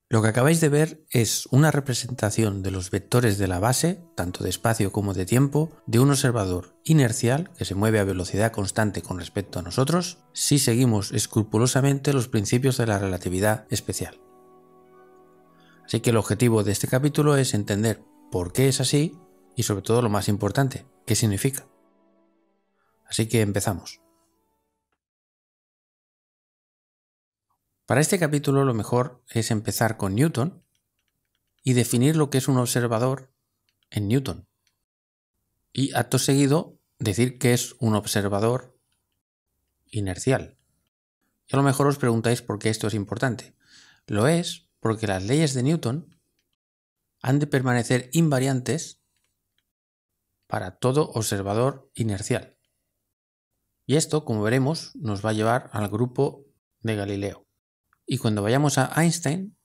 Lo que acabáis de ver es una representación de los vectores de la base, tanto de espacio como de tiempo, de un observador inercial que se mueve a velocidad constante con respecto a nosotros si seguimos escrupulosamente los principios de la relatividad especial. Así que el objetivo de este capítulo es entender por qué es así y sobre todo lo más importante, qué significa. Así que empezamos. Para este capítulo lo mejor es empezar con Newton y definir lo que es un observador en Newton. Y acto seguido decir qué es un observador inercial. Y a lo mejor os preguntáis por qué esto es importante. Lo es porque las leyes de Newton han de permanecer invariantes para todo observador inercial. Y esto, como veremos, nos va a llevar al grupo de Galileo. Y cuando vayamos a Einstein,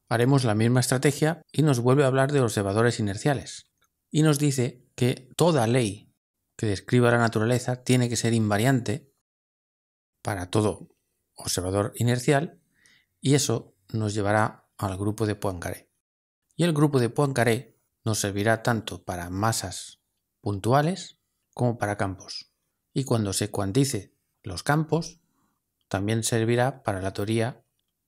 haremos la misma estrategia y nos vuelve a hablar de observadores inerciales. Y nos dice que toda ley que describa la naturaleza tiene que ser invariante para todo observador inercial, y eso nos llevará al grupo de Poincaré. Y el grupo de Poincaré nos servirá tanto para masas puntuales como para campos. Y cuando se cuantice los campos, también servirá para la teoría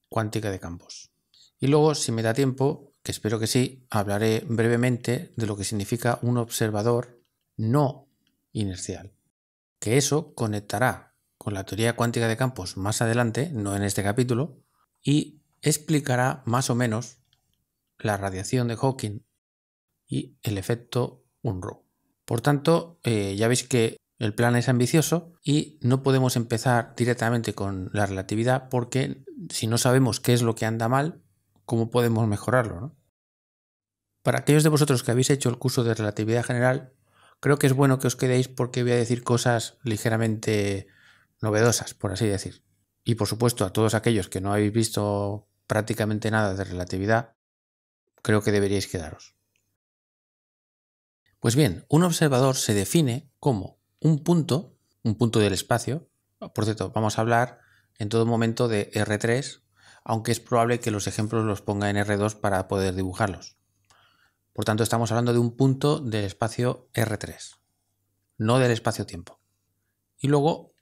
cuántica de campos. Y luego, si me da tiempo, que espero que sí, hablaré brevemente de lo que significa un observador no inercial. Que eso conectará con la teoría cuántica de campos más adelante, no en este capítulo, y explicará más o menos la radiación de Hawking y el efecto Unruh. Por tanto, ya veis que el plan es ambicioso y no podemos empezar directamente con la relatividad porque si no sabemos qué es lo que anda mal, ¿cómo podemos mejorarlo, ¿no? Para aquellos de vosotros que habéis hecho el curso de relatividad general, creo que es bueno que os quedéis porque voy a decir cosas ligeramente novedosas, por así decir. Y por supuesto, a todos aquellos que no habéis visto prácticamente nada de relatividad, creo que deberíais quedaros. Pues bien, un observador se define como un punto del espacio. Por cierto, vamos a hablar en todo momento de R3, aunque es probable que los ejemplos los ponga en R2 para poder dibujarlos. Por tanto, estamos hablando de un punto del espacio R3, no del espacio-tiempo. Y luego,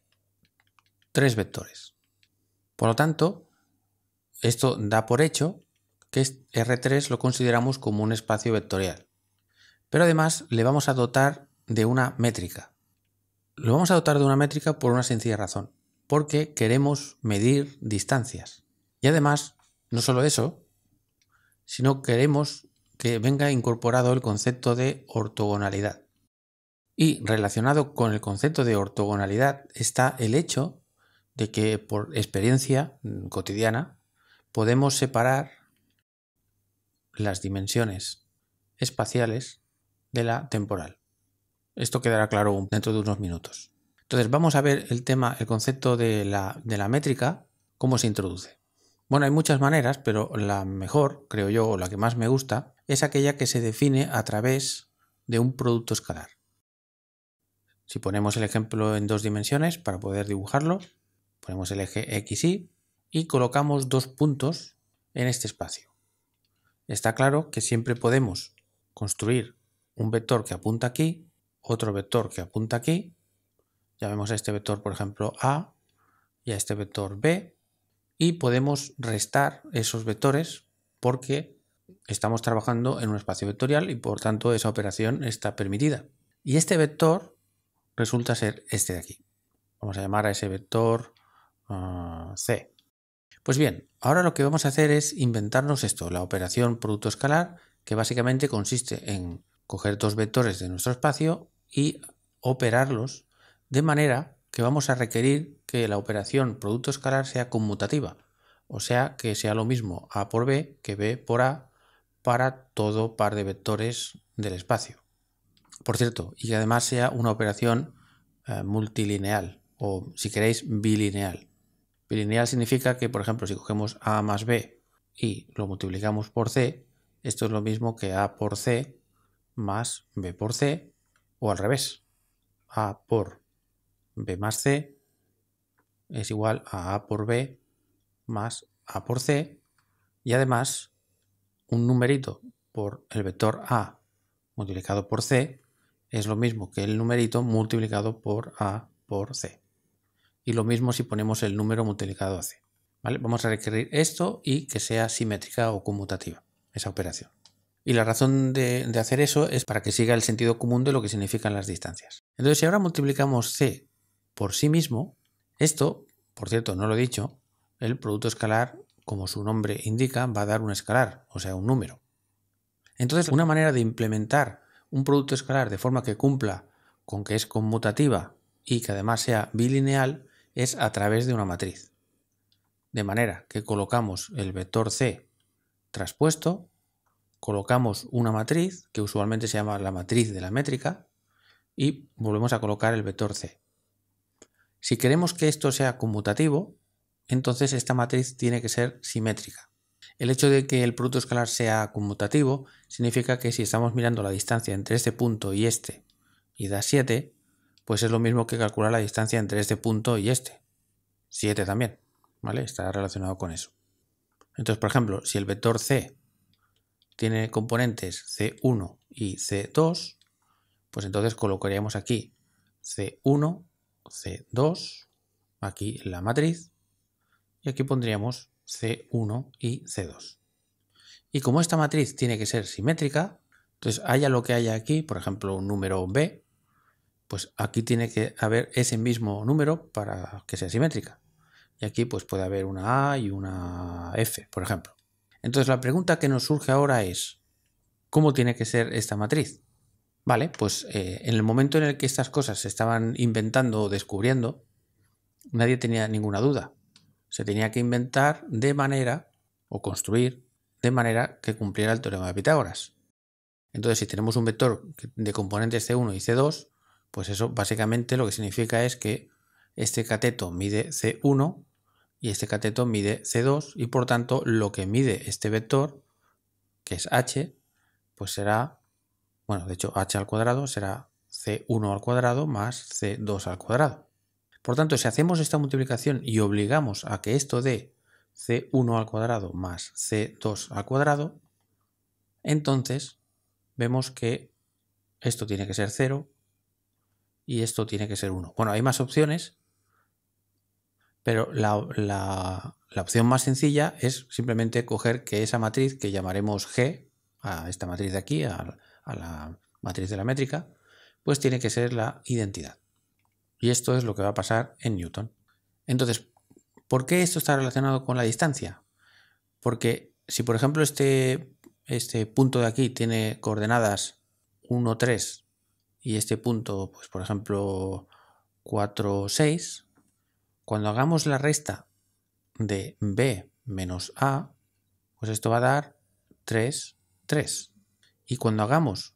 3 vectores. Por lo tanto, esto da por hecho que R3 lo consideramos como un espacio vectorial. Pero además le vamos a dotar de una métrica. Lo vamos a dotar de una métrica por una sencilla razón, porque queremos medir distancias. Y además, no solo eso, sino queremos que venga incorporado el concepto de ortogonalidad. Y relacionado con el concepto de ortogonalidad está el hecho de que por experiencia cotidiana podemos separar las dimensiones espaciales de la temporal. Esto quedará claro dentro de unos minutos. Entonces vamos a ver el concepto de la métrica, cómo se introduce. Bueno, hay muchas maneras, pero la mejor, creo yo, o la que más me gusta, es aquella que se define a través de un producto escalar. Si ponemos el ejemplo en 2 dimensiones para poder dibujarlo, ponemos el eje X, y colocamos 2 puntos en este espacio. Está claro que siempre podemos construir un vector que apunta aquí, otro vector que apunta aquí, Llamemos a este vector, por ejemplo, A y a este vector B, y podemos restar esos vectores porque estamos trabajando en un espacio vectorial y por tanto esa operación está permitida. Y este vector resulta ser este de aquí. Vamos a llamar a ese vector C. Pues bien, ahora lo que vamos a hacer es inventarnos esto, la operación producto escalar, que básicamente consiste en coger dos vectores de nuestro espacio y operarlos de manera que vamos a requerir que la operación producto escalar sea conmutativa, o sea, que sea lo mismo A por B que B por A para todo par de vectores del espacio. Por cierto, y que además sea una operación multilineal o, si queréis, bilineal. Bilineal significa que, por ejemplo, si cogemos A más B y lo multiplicamos por C, esto es lo mismo que A por C más B por C, o al revés. A por B más C es igual a A por B más A por C, y además un numerito por el vector A multiplicado por C es lo mismo que el numerito multiplicado por A por C. Y lo mismo si ponemos el número multiplicado a C. ¿Vale? Vamos a requerir esto y que sea simétrica o conmutativa esa operación. Y la razón de hacer eso es para que siga el sentido común de lo que significan las distancias. Entonces, si ahora multiplicamos C por sí mismo, esto, por cierto, no lo he dicho, el producto escalar, como su nombre indica, va a dar un escalar, o sea, un número. Entonces, una manera de implementar un producto escalar de forma que cumpla con que es conmutativa y que además sea bilineal es a través de una matriz. De manera que colocamos el vector C traspuesto, colocamos una matriz, que usualmente se llama la matriz de la métrica, y volvemos a colocar el vector C. Si queremos que esto sea conmutativo, entonces esta matriz tiene que ser simétrica. El hecho de que el producto escalar sea conmutativo significa que si estamos mirando la distancia entre este punto y da 7, pues es lo mismo que calcular la distancia entre este punto y 7 también, ¿vale? Está relacionado con eso. Entonces, por ejemplo, si el vector C tiene componentes C1 y C2, pues entonces colocaríamos aquí C1, C2, aquí la matriz, y aquí pondríamos C1 y C2. Y como esta matriz tiene que ser simétrica, entonces haya lo que haya aquí, por ejemplo un número B, pues aquí tiene que haber ese mismo número para que sea simétrica. Y aquí pues puede haber una A y una F, por ejemplo. Entonces la pregunta que nos surge ahora es, ¿cómo tiene que ser esta matriz? Vale, pues en el momento en el que estas cosas se estaban inventando o descubriendo, nadie tenía ninguna duda. Se tenía que inventar de manera, o construir, de manera que cumpliera el teorema de Pitágoras. Entonces, si tenemos un vector de componentes C1 y C2, pues eso básicamente lo que significa es que este cateto mide C1 y este cateto mide C2, y por tanto lo que mide este vector, que es h, pues será, bueno, de hecho h al cuadrado será C1 al cuadrado más C2 al cuadrado. Por tanto, si hacemos esta multiplicación y obligamos a que esto dé C1 al cuadrado más C2 al cuadrado, entonces vemos que esto tiene que ser 0 y esto tiene que ser 1. Bueno, hay más opciones, pero la opción más sencilla es simplemente coger que esa matriz, que llamaremos G, a esta matriz de aquí, a la matriz de la métrica, pues tiene que ser la identidad. Y esto es lo que va a pasar en Newton. Entonces, ¿por qué esto está relacionado con la distancia? Porque si, por ejemplo, este punto de aquí tiene coordenadas 1, 3 y este punto, pues por ejemplo, 4, 6, cuando hagamos la resta de B menos A, pues esto va a dar 3, 3. Y cuando hagamos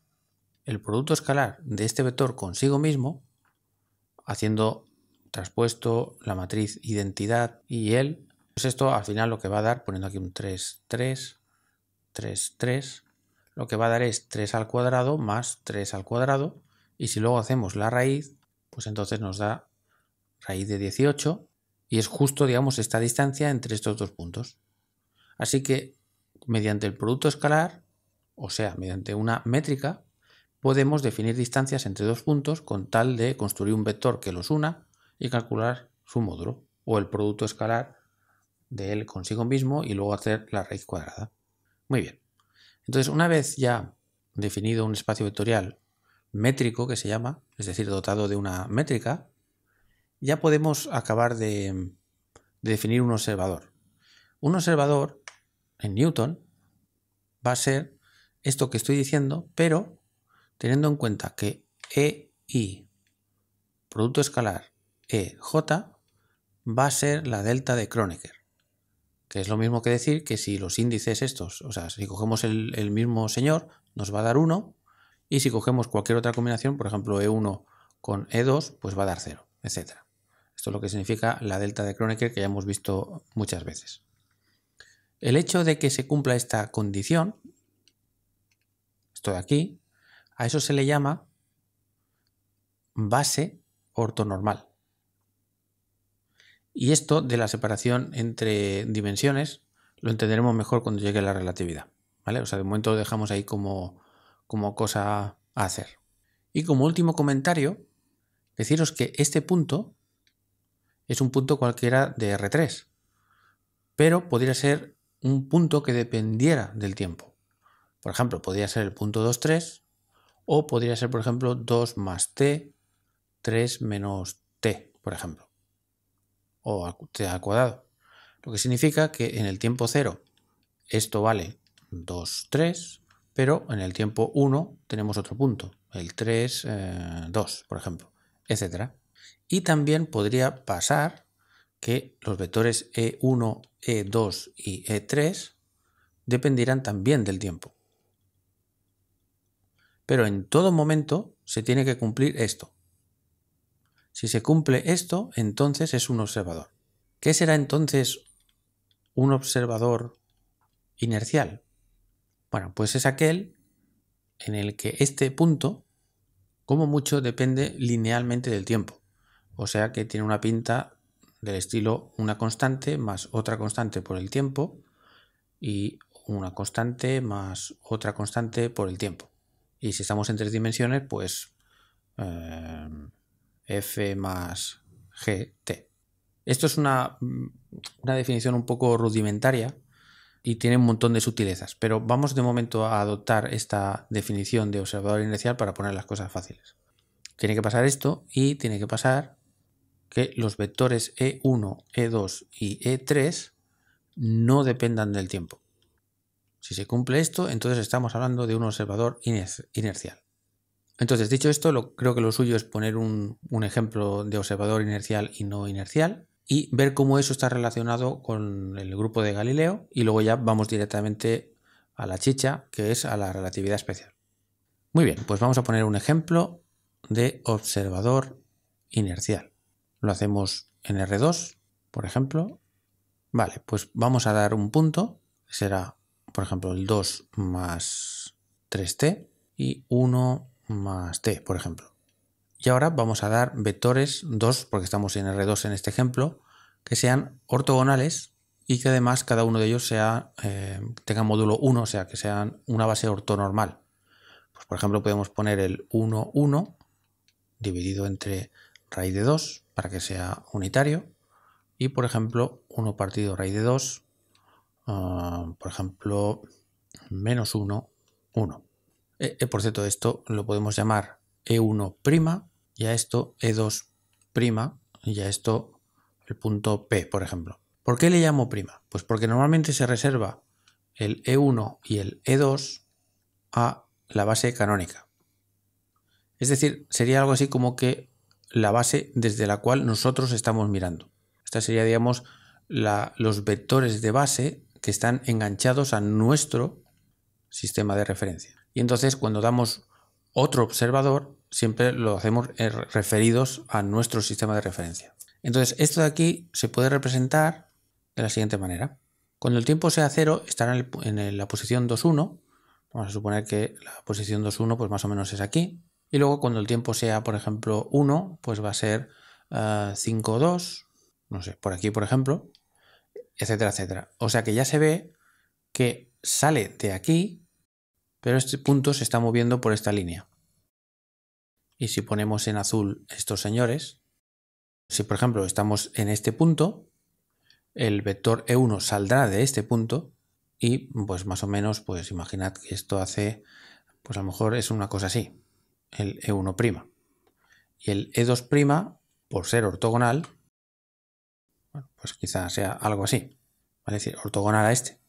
el producto escalar de este vector consigo mismo, haciendo traspuesto la matriz identidad y él, pues esto al final lo que va a dar, poniendo aquí un 3, 3, 3, 3, lo que va a dar es 3 al cuadrado más 3 al cuadrado, y si luego hacemos la raíz, pues entonces nos da raíz de 18, y es justo, digamos, esta distancia entre estos dos puntos. Así que mediante el producto escalar, o sea, mediante una métrica, podemos definir distancias entre dos puntos con tal de construir un vector que los una y calcular su módulo o el producto escalar de él consigo mismo y luego hacer la raíz cuadrada. Muy bien. Entonces, una vez ya definido un espacio vectorial métrico, que se llama, es decir, dotado de una métrica, ya podemos acabar de definir un observador. Un observador en Newton va a ser esto que estoy diciendo, pero teniendo en cuenta que EI, producto escalar EJ, va a ser la delta de Kronecker, que es lo mismo que decir que si los índices estos, o sea, si cogemos el mismo señor, nos va a dar 1, y si cogemos cualquier otra combinación, por ejemplo E1 con E2, pues va a dar 0, etc. Esto es lo que significa la delta de Kronecker, que ya hemos visto muchas veces. El hecho de que se cumpla esta condición, esto de aquí, a eso se le llama base ortonormal. Y esto de la separación entre dimensiones lo entenderemos mejor cuando llegue la relatividad, ¿vale? O sea, de momento lo dejamos ahí como cosa a hacer. Y como último comentario, deciros que este punto es un punto cualquiera de R3, pero podría ser un punto que dependiera del tiempo. Por ejemplo, podría ser el punto 2, 3, o podría ser, por ejemplo, 2 más t, 3 menos t, por ejemplo, o t al cuadrado. Lo que significa que en el tiempo 0 esto vale 2, 3, pero en el tiempo 1 tenemos otro punto, el 3, 2, por ejemplo, etc. Y también podría pasar que los vectores E1, E2 y E3 dependieran también del tiempo. Pero en todo momento se tiene que cumplir esto. Si se cumple esto, entonces es un observador. ¿Qué será entonces un observador inercial? Bueno, pues es aquel en el que este punto, como mucho, depende linealmente del tiempo. O sea que tiene una pinta del estilo una constante más otra constante por el tiempo y una constante más otra constante por el tiempo. Y si estamos en 3 dimensiones, pues f más gt. Esto es una definición un poco rudimentaria y tiene un montón de sutilezas, pero vamos de momento a adoptar esta definición de observador inercial para poner las cosas fáciles. Tiene que pasar esto y tiene que pasar que los vectores E1, E2 y E3 no dependan del tiempo. Si se cumple esto, entonces estamos hablando de un observador inercial. Entonces, dicho esto, creo que lo suyo es poner un ejemplo de observador inercial y no inercial y ver cómo eso está relacionado con el grupo de Galileo, y luego ya vamos directamente a la chicha, que es a la relatividad especial. Muy bien, pues vamos a poner un ejemplo de observador inercial. Lo hacemos en R2, por ejemplo. Vale, pues vamos a dar un punto, que será, por ejemplo, el 2 más 3t y 1 más t, por ejemplo. Y ahora vamos a dar vectores 2, porque estamos en R2 en este ejemplo, que sean ortogonales y que además cada uno de ellos tenga módulo 1, o sea, que sean una base ortonormal. Pues por ejemplo podemos poner el 1, 1 dividido entre raíz de 2 para que sea unitario, y por ejemplo 1 partido raíz de 2, por ejemplo menos 1, 1. Por cierto, esto lo podemos llamar E1', y a esto E2', y a esto el punto P, por ejemplo. ¿Por qué le llamo prima? Pues porque normalmente se reserva el E1 y el E2 a la base canónica. Es decir, sería algo así como que la base desde la cual nosotros estamos mirando. Esta sería, digamos, los vectores de base que están enganchados a nuestro sistema de referencia. Y entonces cuando damos otro observador, siempre lo hacemos referidos a nuestro sistema de referencia. Entonces esto de aquí se puede representar de la siguiente manera. Cuando el tiempo sea 0 estará en la posición 2,1. Vamos a suponer que la posición 2,1 pues más o menos es aquí. Y luego cuando el tiempo sea, por ejemplo, 1, pues va a ser 5,2, no sé, por aquí, por ejemplo, etcétera, etcétera. O sea que ya se ve que sale de aquí, pero este punto se está moviendo por esta línea. Y si ponemos en azul estos señores, si por ejemplo estamos en este punto, el vector E1 saldrá de este punto y pues más o menos, pues imaginad que esto hace, pues a lo mejor es una cosa así, el E1'. Y el E2', por ser ortogonal, bueno, pues quizá sea algo así, ¿vale? Es decir, ortogonal a este.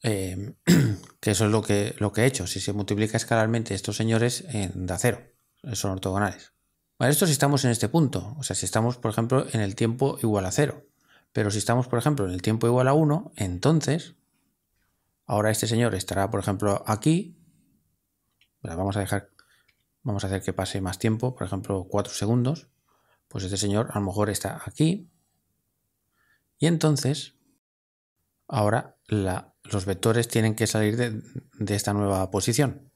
Que eso es lo que he hecho. Si se multiplica escalarmente estos señores da cero, son ortogonales. Vale, esto si estamos en este punto, o sea, si estamos, por ejemplo, en el tiempo igual a 0. Pero si estamos, por ejemplo, en el tiempo igual a 1, entonces, ahora este señor estará, por ejemplo, aquí. Bueno, vamos a hacer que pase más tiempo, por ejemplo, 4 segundos. Pues este señor a lo mejor está aquí. Y entonces, ahora los vectores tienen que salir de esta nueva posición.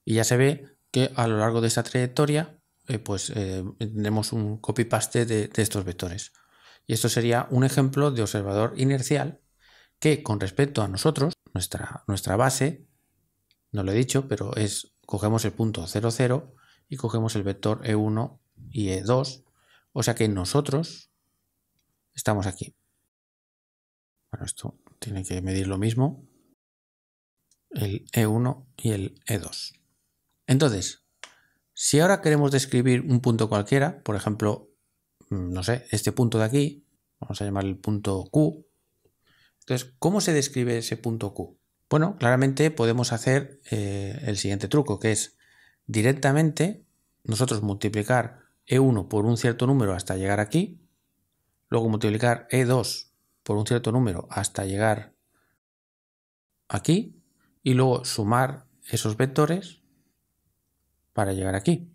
Y ya se ve que a lo largo de esta trayectoria tendremos un copy-paste de estos vectores. Y esto sería un ejemplo de observador inercial que con respecto a nosotros, nuestra base, no lo he dicho, pero cogemos el punto 0, 0 y cogemos el vector E1 y E2, o sea que nosotros estamos aquí. Bueno, esto tiene que medir lo mismo, el E1 y el E2. Entonces, si ahora queremos describir un punto cualquiera, por ejemplo, no sé, este punto de aquí, vamos a llamar el punto Q. Entonces, ¿cómo se describe ese punto Q? Bueno, claramente podemos hacer el siguiente truco, que es directamente nosotros multiplicar E1 por un cierto número hasta llegar aquí, luego multiplicar E2 por un cierto número hasta llegar aquí, y luego sumar esos vectores para llegar aquí.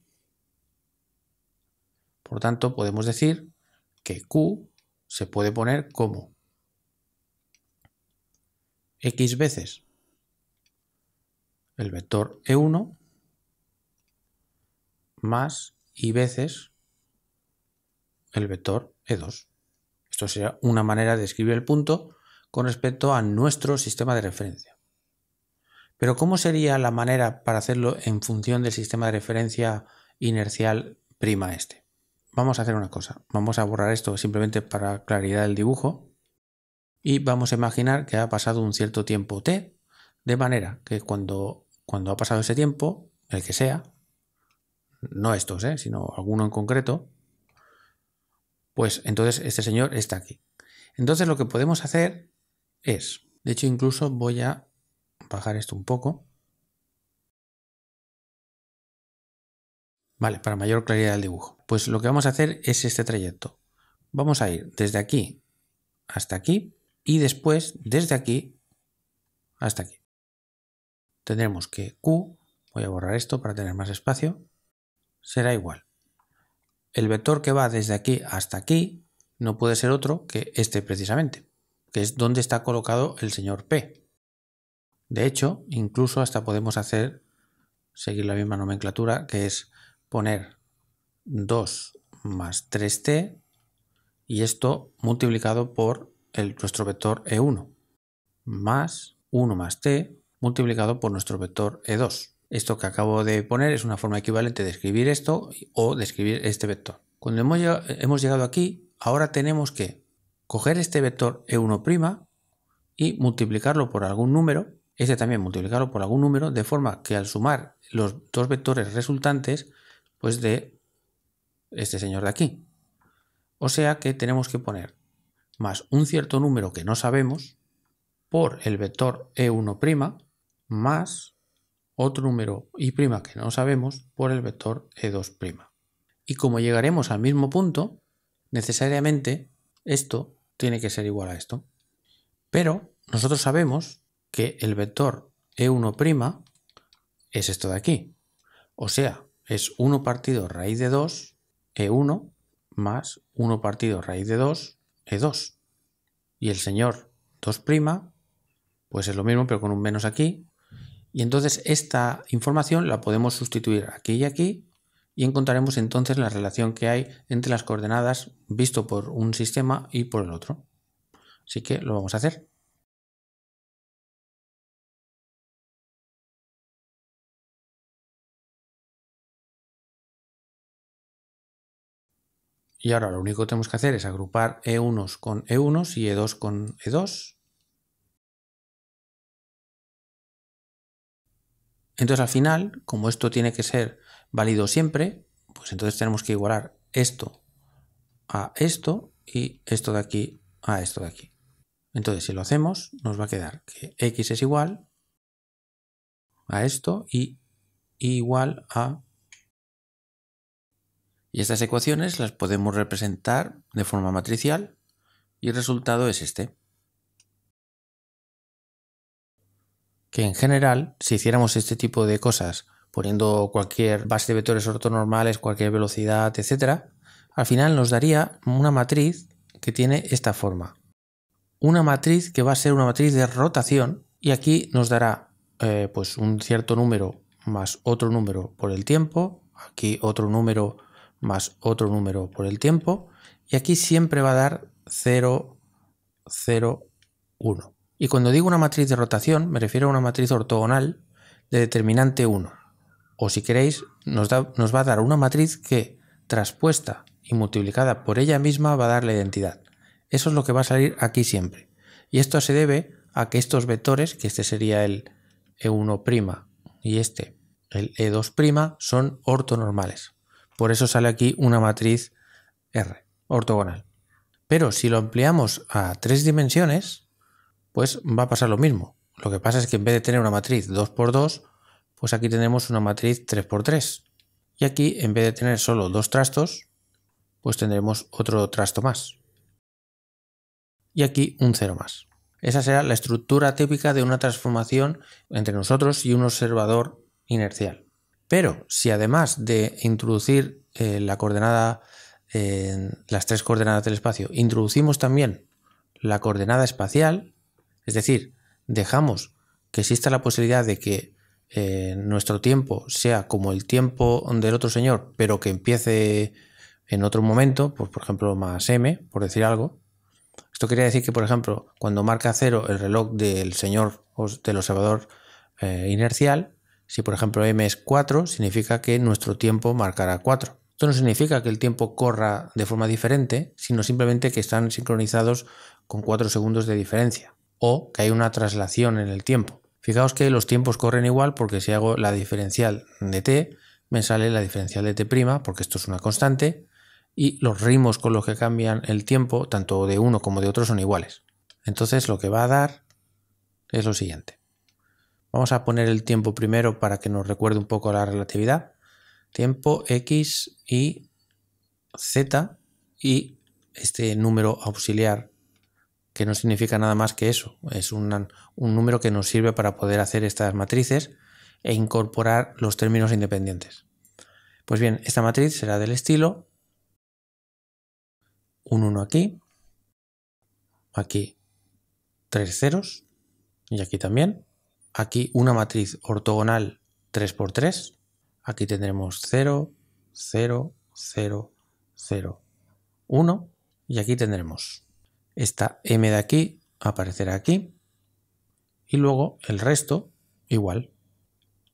Por tanto, podemos decir que Q se puede poner como X veces el vector E1 más Y veces el vector E2. Esto sería una manera de escribir el punto con respecto a nuestro sistema de referencia. Pero ¿cómo sería la manera para hacerlo en función del sistema de referencia inercial prima este? Vamos a hacer una cosa. Vamos a borrar esto simplemente para claridad del dibujo y vamos a imaginar que ha pasado un cierto tiempo t, de manera que cuando ha pasado ese tiempo, el que sea, no estos, sino alguno en concreto, pues entonces este señor está aquí. Entonces lo que podemos hacer es, de hecho incluso voy a bajar esto un poco, vale, para mayor claridad del dibujo. Pues lo que vamos a hacer es este trayecto. Vamos a ir desde aquí hasta aquí y después desde aquí hasta aquí. Tendremos que Q, voy a borrar esto para tener más espacio, será igual. El vector que va desde aquí hasta aquí no puede ser otro que este precisamente, que es donde está colocado el señor P. De hecho, incluso hasta podemos seguir la misma nomenclatura, que es poner 2 más 3t y esto multiplicado por nuestro vector E1 más 1 más t multiplicado por nuestro vector E2. Esto que acabo de poner es una forma equivalente de escribir esto o de escribir este vector. Cuando hemos llegado aquí, ahora tenemos que coger este vector E1' y multiplicarlo por algún número, este también multiplicarlo por algún número, de forma que al sumar los dos vectores resultantes, pues de este señor de aquí. O sea que tenemos que poner más un cierto número que no sabemos por el vector E1' más otro número Y' que no sabemos por el vector E2'. Y como llegaremos al mismo punto, necesariamente esto tiene que ser igual a esto. Pero nosotros sabemos que el vector E1' es esto de aquí. O sea, es 1 partido raíz de 2, E1, más 1 partido raíz de 2, E2. Y el señor 2', pues es lo mismo, pero con un menos aquí. Y entonces esta información la podemos sustituir aquí y aquí y encontraremos entonces la relación que hay entre las coordenadas visto por un sistema y por el otro. Así que lo vamos a hacer. Y ahora lo único que tenemos que hacer es agrupar E1 con E1 y E2 con E2. Entonces al final, como esto tiene que ser válido siempre, pues entonces tenemos que igualar esto a esto y esto de aquí a esto de aquí. Entonces si lo hacemos nos va a quedar que x es igual a esto y igual a... Y estas ecuaciones las podemos representar de forma matricial y el resultado es este. Que en general, si hiciéramos este tipo de cosas poniendo cualquier base de vectores ortonormales, cualquier velocidad, etc., al final nos daría una matriz que tiene esta forma. Una matriz que va a ser una matriz de rotación y aquí nos dará pues un cierto número más otro número por el tiempo, aquí otro número más otro número por el tiempo y aquí siempre va a dar 0, 0, 1. Y cuando digo una matriz de rotación me refiero a una matriz ortogonal de determinante 1. O si queréis nos va a dar una matriz que traspuesta y multiplicada por ella misma va a dar la identidad. Eso es lo que va a salir aquí siempre. Y esto se debe a que estos vectores, que este sería el E1' y este el E2', son ortonormales. Por eso sale aquí una matriz R, ortogonal. Pero si lo ampliamos a 3 dimensiones, pues va a pasar lo mismo. Lo que pasa es que en vez de tener una matriz 2×2, pues aquí tenemos una matriz 3×3. Y aquí, en vez de tener solo 2 trastos, pues tendremos otro trasto más. Y aquí un 0 más. Esa será la estructura típica de una transformación entre nosotros y un observador inercial. Pero si además de introducir la coordenada, las 3 coordenadas del espacio, introducimos también la coordenada espacial, es decir, dejamos que exista la posibilidad de que nuestro tiempo sea como el tiempo del otro señor, pero que empiece en otro momento, pues por ejemplo más m, por decir algo. Esto quería decir que, por ejemplo, cuando marca 0 el reloj del señor o del observador inercial, si por ejemplo m es 4, significa que nuestro tiempo marcará 4. Esto no significa que el tiempo corra de forma diferente, sino simplemente que están sincronizados con 4 segundos de diferencia, o que hay una traslación en el tiempo. Fijaos que los tiempos corren igual porque si hago la diferencial de t, me sale la diferencial de t', porque esto es una constante, y los ritmos con los que cambian el tiempo, tanto de uno como de otro, son iguales. Entonces lo que va a dar es lo siguiente. Vamos a poner el tiempo primero para que nos recuerde un poco la relatividad. Tiempo x y z y este número auxiliar que no significa nada más que eso. Es un número que nos sirve para poder hacer estas matrices e incorporar los términos independientes. Pues bien, esta matriz será del estilo un 1 aquí, aquí 3 ceros y aquí también. Aquí una matriz ortogonal 3×3. Aquí tendremos 0, 0, 0, 0, 1 y aquí tendremos esta m de aquí aparecerá aquí y luego el resto igual.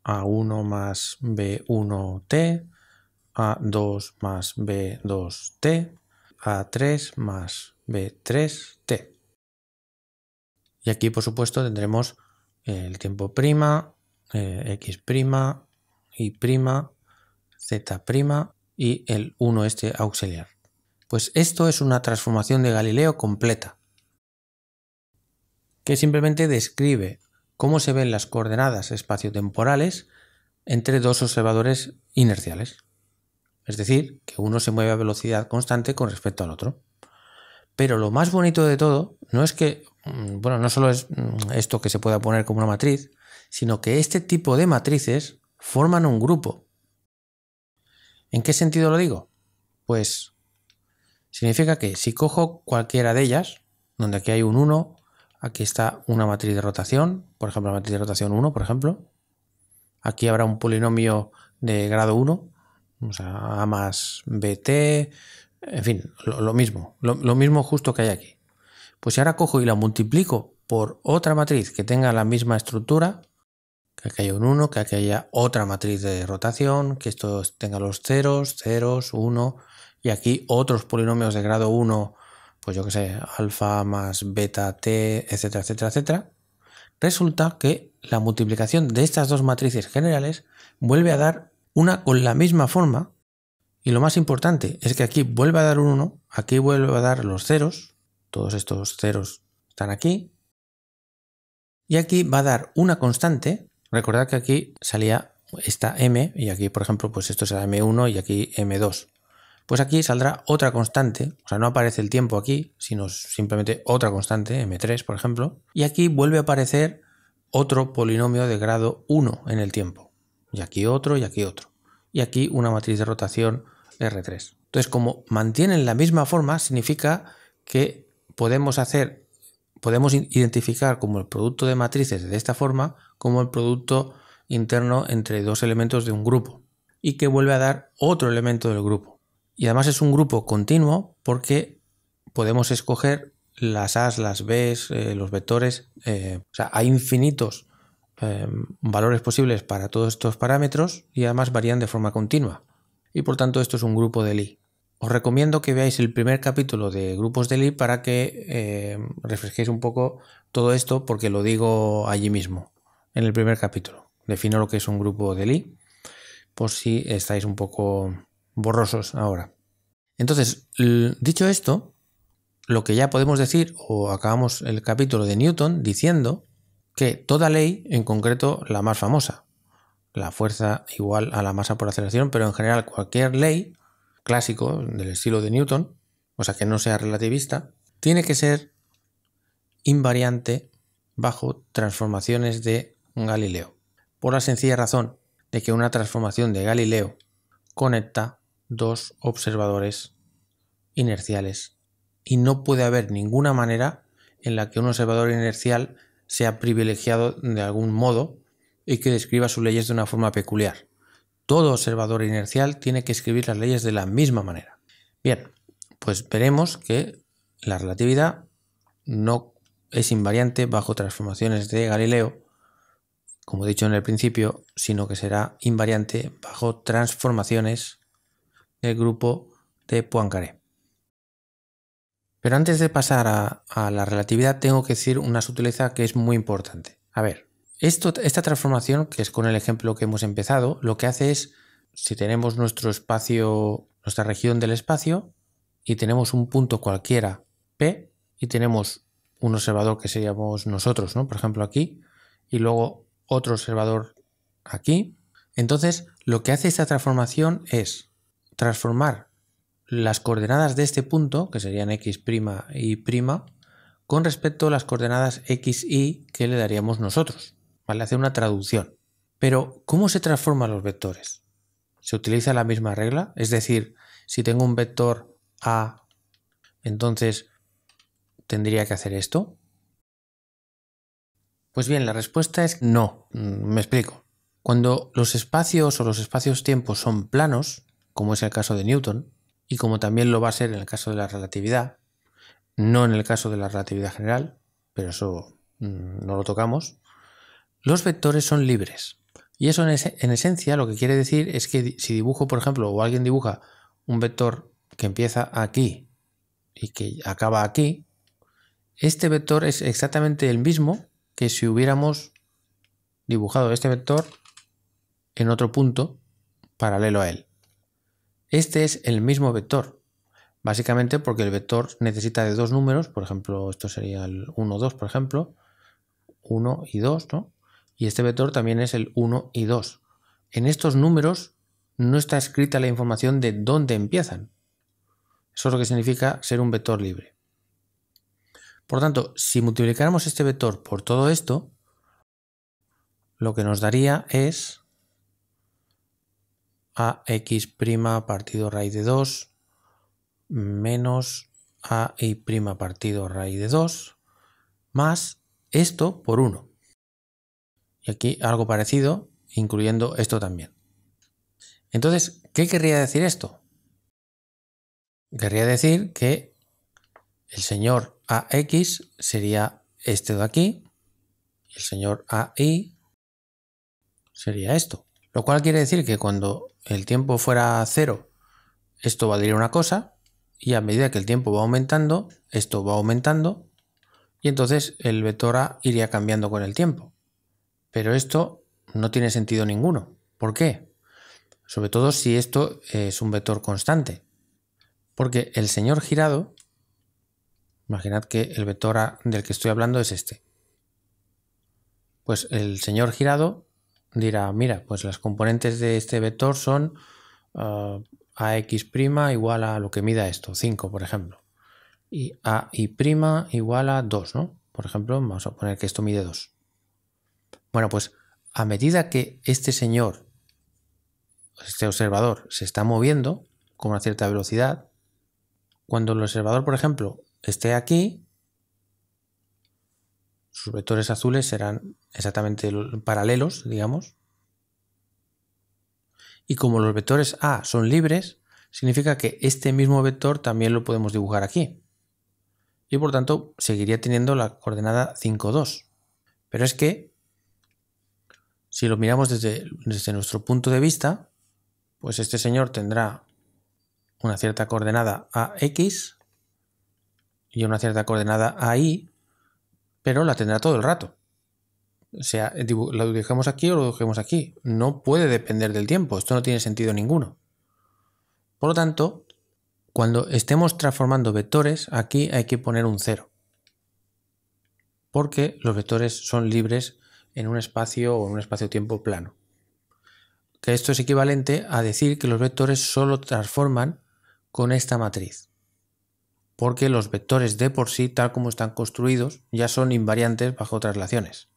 A1 más B1t, A2 más B2t, A3 más B3t. Y aquí por supuesto tendremos el tiempo prima, x prima, y prima, z prima y el 1 este auxiliar. Pues esto es una transformación de Galileo completa, que simplemente describe cómo se ven las coordenadas espaciotemporales entre dos observadores inerciales. Es decir, que uno se mueve a velocidad constante con respecto al otro. Pero lo más bonito de todo no es que, bueno, no solo es esto que se pueda poner como una matriz, sino que este tipo de matrices forman un grupo. ¿En qué sentido lo digo? Pues significa que si cojo cualquiera de ellas, donde aquí hay un 1, aquí está una matriz de rotación, por ejemplo la matriz de rotación 1, por ejemplo, aquí habrá un polinomio de grado 1, o sea, a más bt, en fin, lo mismo justo que hay aquí. Pues si ahora cojo y la multiplico por otra matriz que tenga la misma estructura, que aquí haya un 1, que aquí haya otra matriz de rotación, que esto tenga los ceros, 1 y aquí otros polinomios de grado 1, pues yo que sé, alfa más beta t, etcétera, etcétera, etcétera, resulta que la multiplicación de estas dos matrices generales vuelve a dar una con la misma forma, y lo más importante es que aquí vuelve a dar un 1, aquí vuelve a dar los ceros, todos estos ceros están aquí, y aquí va a dar una constante. Recordad que aquí salía esta m, y aquí por ejemplo pues esto será m1 y aquí m2. Pues aquí saldrá otra constante, o sea, no aparece el tiempo aquí, sino simplemente otra constante, m3 por ejemplo, y aquí vuelve a aparecer otro polinomio de grado 1 en el tiempo, y aquí otro, y aquí otro, y aquí una matriz de rotación R3. Entonces, como mantienen la misma forma, significa que podemos identificar como el producto de matrices de esta forma como el producto interno entre dos elementos de un grupo, y que vuelve a dar otro elemento del grupo. Y además es un grupo continuo porque podemos escoger las A's, las B's, los vectores, o sea, hay infinitos valores posibles para todos estos parámetros y además varían de forma continua. Y por tanto esto es un grupo de Lie. Os recomiendo que veáis el primer capítulo de grupos de Lie para que refresquéis un poco todo esto, porque lo digo allí mismo, en el primer capítulo. Defino lo que es un grupo de Lie, por si estáis un poco borrosos ahora. Entonces, dicho esto, lo que ya podemos decir, o acabamos el capítulo de Newton diciendo que toda ley, en concreto la más famosa, la fuerza igual a la masa por aceleración, pero en general cualquier ley clásico del estilo de Newton, o sea que no sea relativista, tiene que ser invariante bajo transformaciones de Galileo, por la sencilla razón de que una transformación de Galileo conecta dos observadores inerciales y no puede haber ninguna manera en la que un observador inercial sea privilegiado de algún modo y que describa sus leyes de una forma peculiar. Todo observador inercial tiene que escribir las leyes de la misma manera. Bien, pues veremos que la relatividad no es invariante bajo transformaciones de Galileo, como he dicho en el principio, sino que será invariante bajo transformaciones del grupo de Poincaré. Pero antes de pasar a la relatividad, tengo que decir una sutileza que es muy importante. A ver, esta transformación, que es con el ejemplo que hemos empezado, lo que hace es, si tenemos nuestro espacio, nuestra región del espacio, y tenemos un punto cualquiera P, y tenemos un observador que seríamos nosotros, ¿no? Por ejemplo aquí, y luego otro observador aquí, entonces lo que hace esta transformación es transformar las coordenadas de este punto, que serían x' y y', con respecto a las coordenadas x, y que le daríamos nosotros. ¿Vale? Hace una traducción. Pero, ¿cómo se transforman los vectores? ¿Se utiliza la misma regla? Es decir, si tengo un vector A, entonces ¿tendría que hacer esto? Pues bien, la respuesta es no. Me explico. Cuando los espacios o los espacios-tiempos son planos, como es el caso de Newton, y como también lo va a ser en el caso de la relatividad, no en el caso de la relatividad general, pero eso no lo tocamos, los vectores son libres. Y eso en esencia lo que quiere decir es que si dibujo, por ejemplo, o alguien dibuja un vector que empieza aquí y que acaba aquí, este vector es exactamente el mismo que si hubiéramos dibujado este vector en otro punto paralelo a él. Este es el mismo vector, básicamente porque el vector necesita de dos números, por ejemplo, esto sería el 1, 2, por ejemplo, 1 y 2, ¿no? Y este vector también es el 1 y 2. En estos números no está escrita la información de dónde empiezan. Eso es lo que significa ser un vector libre. Por tanto, si multiplicáramos este vector por todo esto, lo que nos daría es ax' partido raíz de 2 menos ai' partido raíz de 2 más esto por 1. Y aquí algo parecido, incluyendo esto también. Entonces, ¿qué querría decir esto? Querría decir que el señor AX sería este de aquí y el señor AI sería esto. Lo cual quiere decir que cuando el tiempo fuera 0 esto valdría una cosa, y a medida que el tiempo va aumentando, esto va aumentando, y entonces el vector A iría cambiando con el tiempo. Pero esto no tiene sentido ninguno. ¿Por qué? Sobre todo si esto es un vector constante. Porque el señor girado, imaginad que el vector A del que estoy hablando es este. Pues el señor girado dirá, mira, pues las componentes de este vector son AX' igual a lo que mida esto, 5, por ejemplo. Y AI' igual a 2, ¿no? Por ejemplo, vamos a poner que esto mide 2. Bueno, pues a medida que este señor, este observador, se está moviendo con una cierta velocidad, cuando el observador, por ejemplo, esté aquí, sus vectores azules serán exactamente paralelos, digamos. Y como los vectores A son libres, significa que este mismo vector también lo podemos dibujar aquí. Y por tanto seguiría teniendo la coordenada 5, 2. Pero es que, si lo miramos desde nuestro punto de vista, pues este señor tendrá una cierta coordenada AX y una cierta coordenada AI, pero la tendrá todo el rato. O sea, lo dibujemos aquí o lo dibujemos aquí. No puede depender del tiempo. Esto no tiene sentido ninguno. Por lo tanto, cuando estemos transformando vectores, aquí hay que poner un 0. Porque los vectores son libres en un espacio o en un espacio-tiempo plano. Que esto es equivalente a decir que los vectores solo transforman con esta matriz. Porque los vectores de por sí, tal como están construidos, ya son invariantes bajo traslaciones.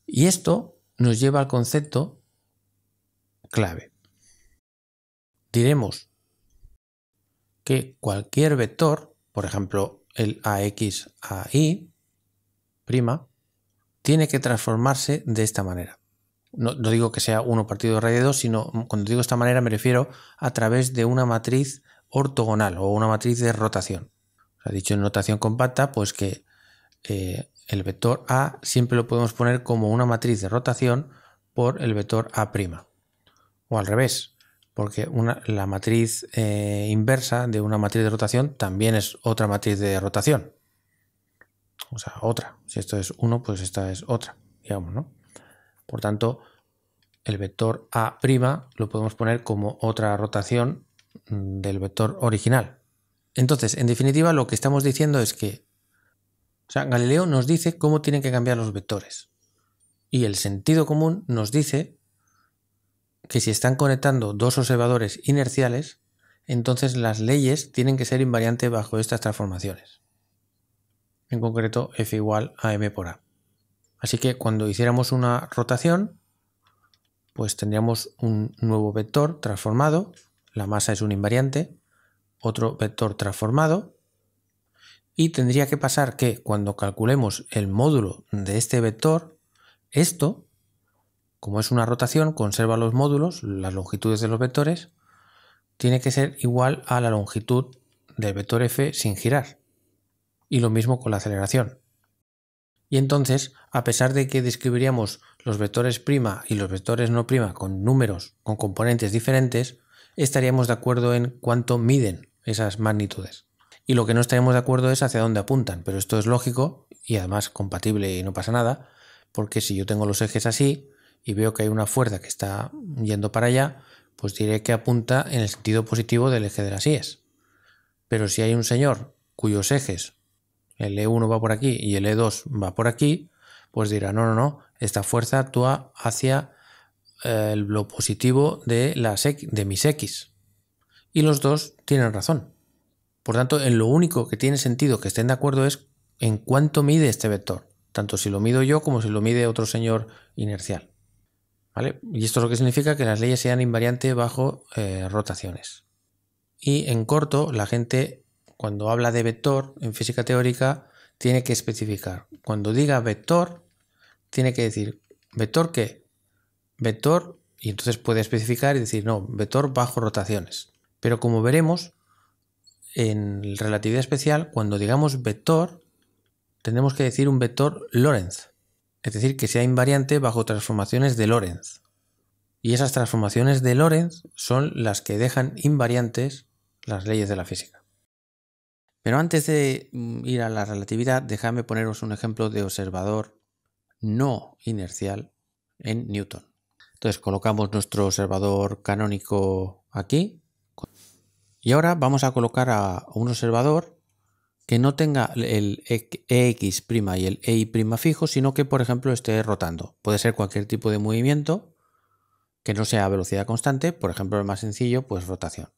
Y esto nos lleva al concepto clave. Diremos que cualquier vector, por ejemplo el AX AI', tiene que transformarse de esta manera. No digo que sea 1 partido de raíz de 2, sino cuando digo de esta manera me refiero a través de una matriz ortogonal o una matriz de rotación. O sea, dicho en notación compacta, pues que el vector A siempre lo podemos poner como una matriz de rotación por el vector A'. O al revés, porque la matriz inversa de una matriz de rotación también es otra matriz de rotación. O sea, otra. Si esto es 1, pues esta es otra, digamos, ¿no? Por tanto, el vector A' lo podemos poner como otra rotación del vector original. Entonces, en definitiva, lo que estamos diciendo es que Galileo nos dice cómo tienen que cambiar los vectores. Y el sentido común nos dice que si están conectando dos observadores inerciales, entonces las leyes tienen que ser invariantes bajo estas transformaciones. En concreto, F igual a M por A. Así que cuando hiciéramos una rotación, pues tendríamos un nuevo vector transformado, la masa es un invariante, otro vector transformado, y tendría que pasar que cuando calculemos el módulo de este vector, esto, como es una rotación, conserva los módulos, las longitudes de los vectores, tiene que ser igual a la longitud del vector F sin girar. Y lo mismo con la aceleración. Y entonces, a pesar de que describiríamos los vectores' y los vectores no' con números, con componentes diferentes, estaríamos de acuerdo en cuánto miden esas magnitudes. Y lo que no estaríamos de acuerdo es hacia dónde apuntan, pero esto es lógico y además compatible y no pasa nada, porque si yo tengo los ejes así y veo que hay una fuerza que está yendo para allá, pues diré que apunta en el sentido positivo del eje de las íes. Pero si hay un señor cuyos ejes, el E1 va por aquí y el E2 va por aquí, pues dirá, no, esta fuerza actúa hacia lo positivo de mis X. Y los dos tienen razón. Por tanto, en lo único que tiene sentido que estén de acuerdo es en cuánto mide este vector, tanto si lo mido yo como si lo mide otro señor inercial. ¿Vale? Y esto es lo que significa que las leyes sean invariantes bajo rotaciones. Y en corto, la gente, cuando habla de vector en física teórica, tiene que especificar. Cuando diga vector, tiene que decir, ¿vector qué? Vector, y entonces puede especificar y decir, no, vector bajo rotaciones. Pero como veremos, en relatividad especial, cuando digamos vector, tendremos que decir un vector Lorentz, es decir, que sea invariante bajo transformaciones de Lorentz. Y esas transformaciones de Lorentz son las que dejan invariantes las leyes de la física. Pero antes de ir a la relatividad, déjame poneros un ejemplo de observador no inercial en Newton. Entonces colocamos nuestro observador canónico aquí y ahora vamos a colocar a un observador que no tenga el EX' y el EY' fijo, sino que por ejemplo esté rotando. Puede ser cualquier tipo de movimiento que no sea a velocidad constante, por ejemplo el más sencillo, pues rotación.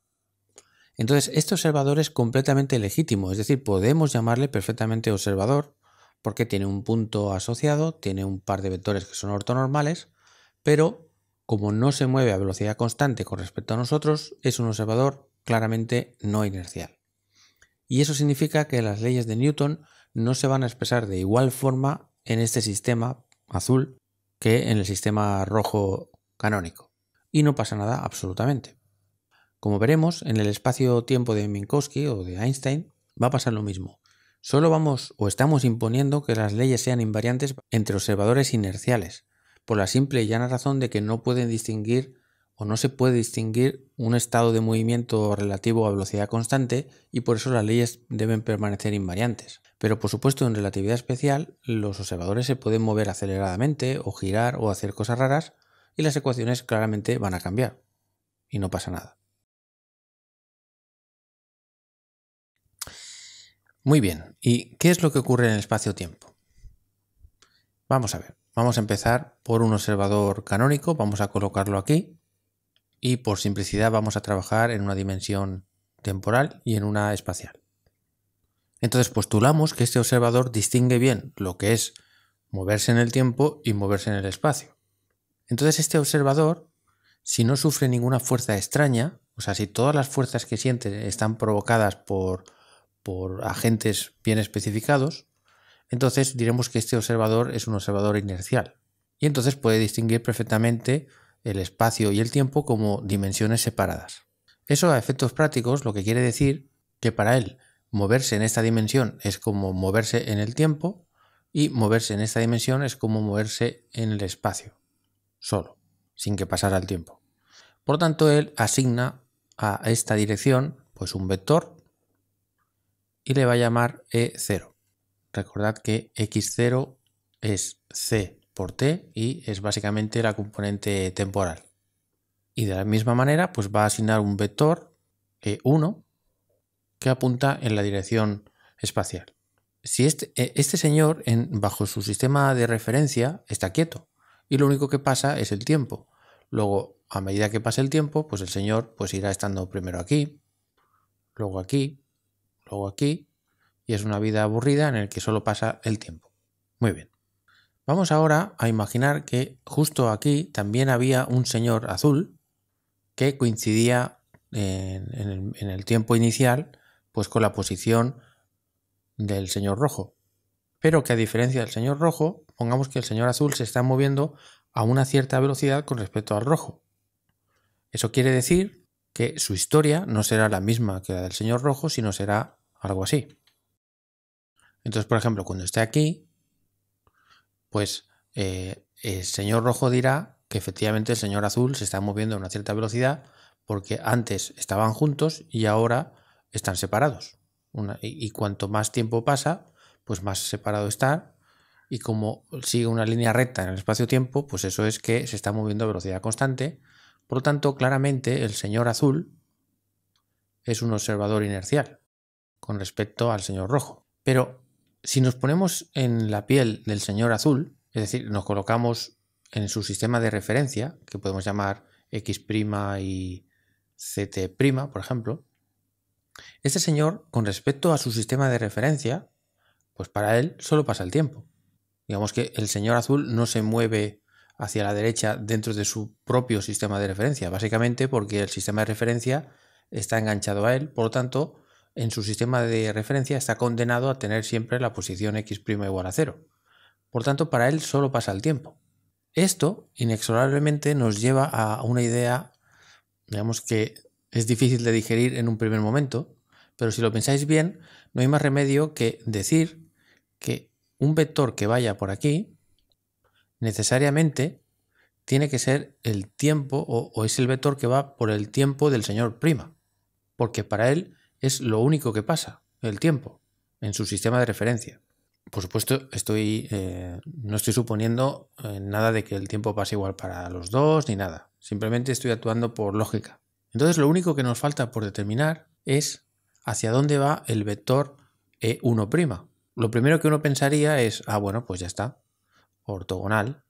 Entonces este observador es completamente legítimo, es decir, podemos llamarle perfectamente observador porque tiene un punto asociado, tiene un par de vectores que son ortonormales, pero como no se mueve a velocidad constante con respecto a nosotros, es un observador claramente no inercial. Y eso significa que las leyes de Newton no se van a expresar de igual forma en este sistema azul que en el sistema rojo canónico. Y no pasa nada absolutamente. Como veremos, en el espacio-tiempo de Minkowski o de Einstein va a pasar lo mismo. Solo vamos o estamos imponiendo que las leyes sean invariantes entre observadores inerciales, por la simple y llana razón de que no pueden distinguir o no se puede distinguir un estado de movimiento relativo a velocidad constante y por eso las leyes deben permanecer invariantes. Pero por supuesto en relatividad especial los observadores se pueden mover aceleradamente o girar o hacer cosas raras y las ecuaciones claramente van a cambiar y no pasa nada. Muy bien, ¿y qué es lo que ocurre en el espacio-tiempo? Vamos a ver, vamos a empezar por un observador canónico, vamos a colocarlo aquí y por simplicidad vamos a trabajar en una dimensión temporal y en una espacial. Entonces postulamos que este observador distingue bien lo que es moverse en el tiempo y moverse en el espacio. Entonces este observador, si no sufre ninguna fuerza extraña, o sea, si todas las fuerzas que siente están provocadas por agentes bien especificados, entonces diremos que este observador es un observador inercial. Y entonces puede distinguir perfectamente el espacio y el tiempo como dimensiones separadas. Eso a efectos prácticos lo que quiere decir que para él moverse en esta dimensión es como moverse en el tiempo y moverse en esta dimensión es como moverse en el espacio, solo, sin que pasara el tiempo. Por tanto, él asigna a esta dirección pues un vector y le va a llamar E0. Recordad que x0 es c por t y es básicamente la componente temporal. Y de la misma manera pues va a asignar un vector E1 que apunta en la dirección espacial. Si este señor bajo su sistema de referencia está quieto y lo único que pasa es el tiempo. Luego, a medida que pasa el tiempo, pues el señor pues irá estando primero aquí, luego aquí, luego aquí, y es una vida aburrida en la que solo pasa el tiempo. Muy bien. Vamos ahora a imaginar que justo aquí también había un señor azul que coincidía en el tiempo inicial pues con la posición del señor rojo. Pero que a diferencia del señor rojo, pongamos que el señor azul se está moviendo a una cierta velocidad con respecto al rojo. Eso quiere decir que su historia no será la misma que la del señor rojo, sino será algo así. Entonces, por ejemplo, cuando esté aquí, pues el señor rojo dirá que efectivamente el señor azul se está moviendo a una cierta velocidad porque antes estaban juntos y ahora están separados. Y cuanto más tiempo pasa, pues más separado está. Y como sigue una línea recta en el espacio-tiempo, pues eso es que se está moviendo a velocidad constante. Por lo tanto, claramente el señor azul es un observador inercial con respecto al señor rojo. Pero si nos ponemos en la piel del señor azul, es decir, nos colocamos en su sistema de referencia, que podemos llamar X' y ZT', por ejemplo, este señor, con respecto a su sistema de referencia, pues para él solo pasa el tiempo. Digamos que el señor azul no se mueve hacia la derecha dentro de su propio sistema de referencia, básicamente porque el sistema de referencia está enganchado a él, por lo tanto, en su sistema de referencia está condenado a tener siempre la posición x' igual a 0. Por tanto, para él solo pasa el tiempo. Esto, inexorablemente, nos lleva a una idea, digamos que es difícil de digerir en un primer momento, pero si lo pensáis bien, no hay más remedio que decir que un vector que vaya por aquí necesariamente tiene que ser el tiempo o es el vector que va por el tiempo del señor prima, porque para él es lo único que pasa, el tiempo, en su sistema de referencia. Por supuesto, no estoy suponiendo nada de que el tiempo pase igual para los dos ni nada. Simplemente estoy actuando por lógica. Entonces, lo único que nos falta por determinar es hacia dónde va el vector E1'. Lo primero que uno pensaría es, bueno, pues ya está, ortogonal.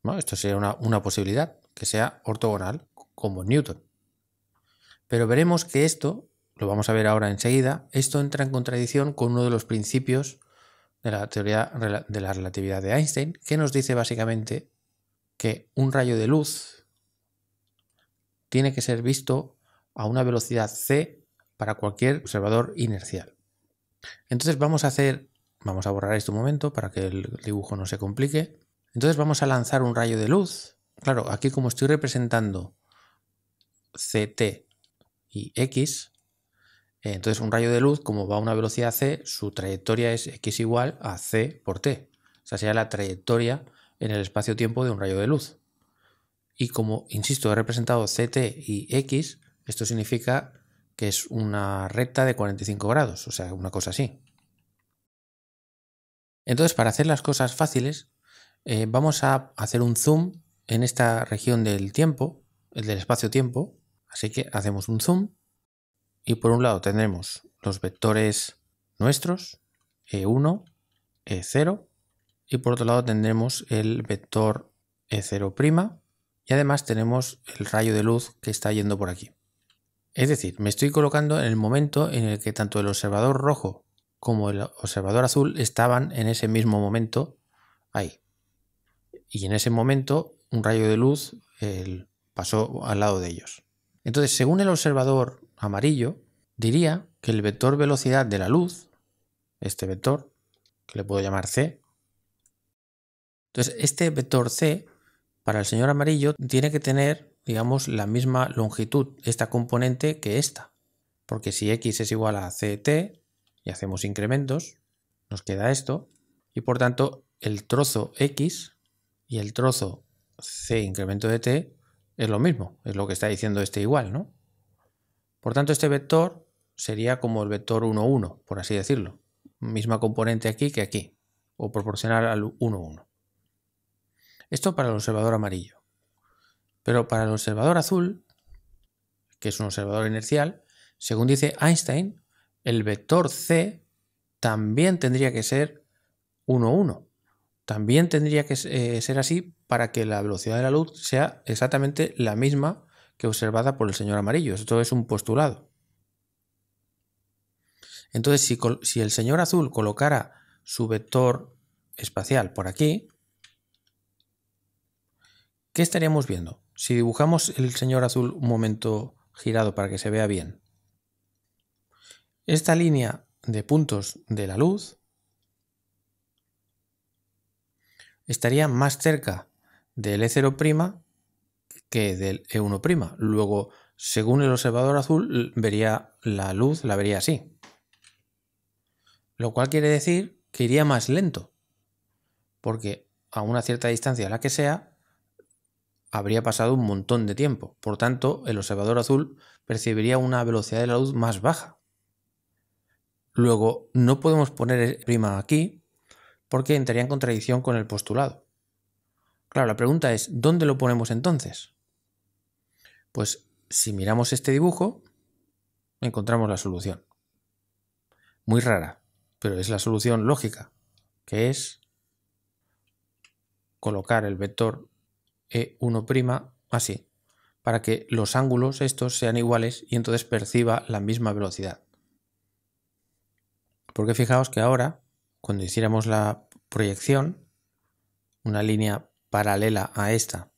¿No? Esto sería una posibilidad, que sea ortogonal, como Newton. Pero veremos que esto, lo vamos a ver ahora enseguida, esto entra en contradicción con uno de los principios de la teoría de la relatividad de Einstein, que nos dice básicamente que un rayo de luz tiene que ser visto a una velocidad c para cualquier observador inercial. Entonces vamos a borrar esto un momento para que el dibujo no se complique. Entonces vamos a lanzar un rayo de luz. Claro, aquí como estoy representando ct y x, entonces un rayo de luz, como va a una velocidad c, su trayectoria es x igual a c por t. O sea, sería la trayectoria en el espacio-tiempo de un rayo de luz. Y como, insisto, he representado ct y x, esto significa que es una recta de 45 grados, o sea, una cosa así. Entonces, para hacer las cosas fáciles, vamos a hacer un zoom en esta región del tiempo, el del espacio-tiempo. Así que hacemos un zoom y por un lado tendremos los vectores nuestros, E1, E0, y por otro lado tendremos el vector E0', y además tenemos el rayo de luz que está yendo por aquí. Es decir, me estoy colocando en el momento en el que tanto el observador rojo como el observador azul estaban en ese mismo momento ahí. Y en ese momento un rayo de luz pasó al lado de ellos. Entonces, según el observador amarillo, diría que el vector velocidad de la luz, este vector, que le puedo llamar c, entonces este vector c, para el señor amarillo, tiene que tener, digamos, la misma longitud, esta componente, que esta. Porque si x es igual a ct, y hacemos incrementos, nos queda esto, y por tanto el trozo x y el trozo c incremento de t es lo mismo, es lo que está diciendo este igual, ¿no? Por tanto, este vector sería como el vector 1, 1, por así decirlo. Misma componente aquí que aquí, o proporcional al 1, 1. Esto para el observador amarillo. Pero para el observador azul, que es un observador inercial, según dice Einstein, el vector c también tendría que ser 1, 1. También tendría que ser así para que la velocidad de la luz sea exactamente la misma que observada por el señor amarillo. Esto es un postulado. Entonces, si el señor azul colocara su vector espacial por aquí, ¿qué estaríamos viendo? Si dibujamos el señor azul un momento girado para que se vea bien. Esta línea de puntos de la luz estaría más cerca del E0' que del E1'. Luego, según el observador azul, vería la luz, la vería así. Lo cual quiere decir que iría más lento, porque a una cierta distancia, la que sea, habría pasado un montón de tiempo. Por tanto, el observador azul percibiría una velocidad de la luz más baja. Luego, no podemos poner prima aquí porque entraría en contradicción con el postulado. Claro, la pregunta es, ¿dónde lo ponemos entonces? Pues si miramos este dibujo, encontramos la solución. Muy rara, pero es la solución lógica, que es colocar el vector E1' así, para que los ángulos estos sean iguales y entonces perciba la misma velocidad. Porque fijaos que ahora, cuando hiciéramos la proyección, una línea paralela a esta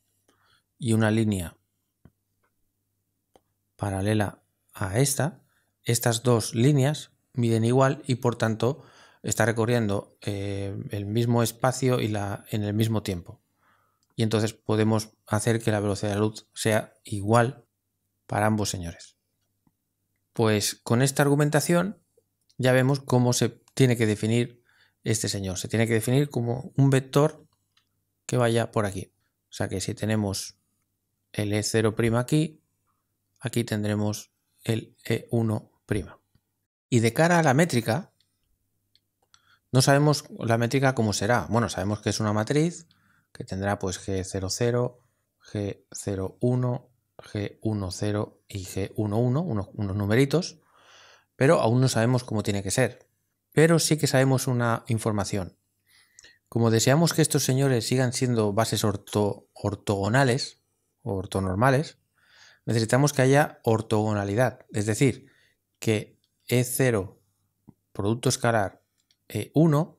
y una línea paralela a esta, estas dos líneas miden igual y por tanto está recorriendo el mismo espacio y en el mismo tiempo. Y entonces podemos hacer que la velocidad de la luz sea igual para ambos señores. Pues con esta argumentación ya vemos cómo se tiene que definir este señor. Se tiene que definir como un vector que vaya por aquí. O sea que si tenemos el E0' aquí, aquí tendremos el E1'. Y de cara a la métrica, no sabemos la métrica cómo será. Bueno, sabemos que es una matriz que tendrá pues G00, G01, G10 y G11, unos numeritos, pero aún no sabemos cómo tiene que ser. Pero sí que sabemos una información. Como deseamos que estos señores sigan siendo bases ortogonales o ortonormales, necesitamos que haya ortogonalidad, es decir, que E0 producto escalar E1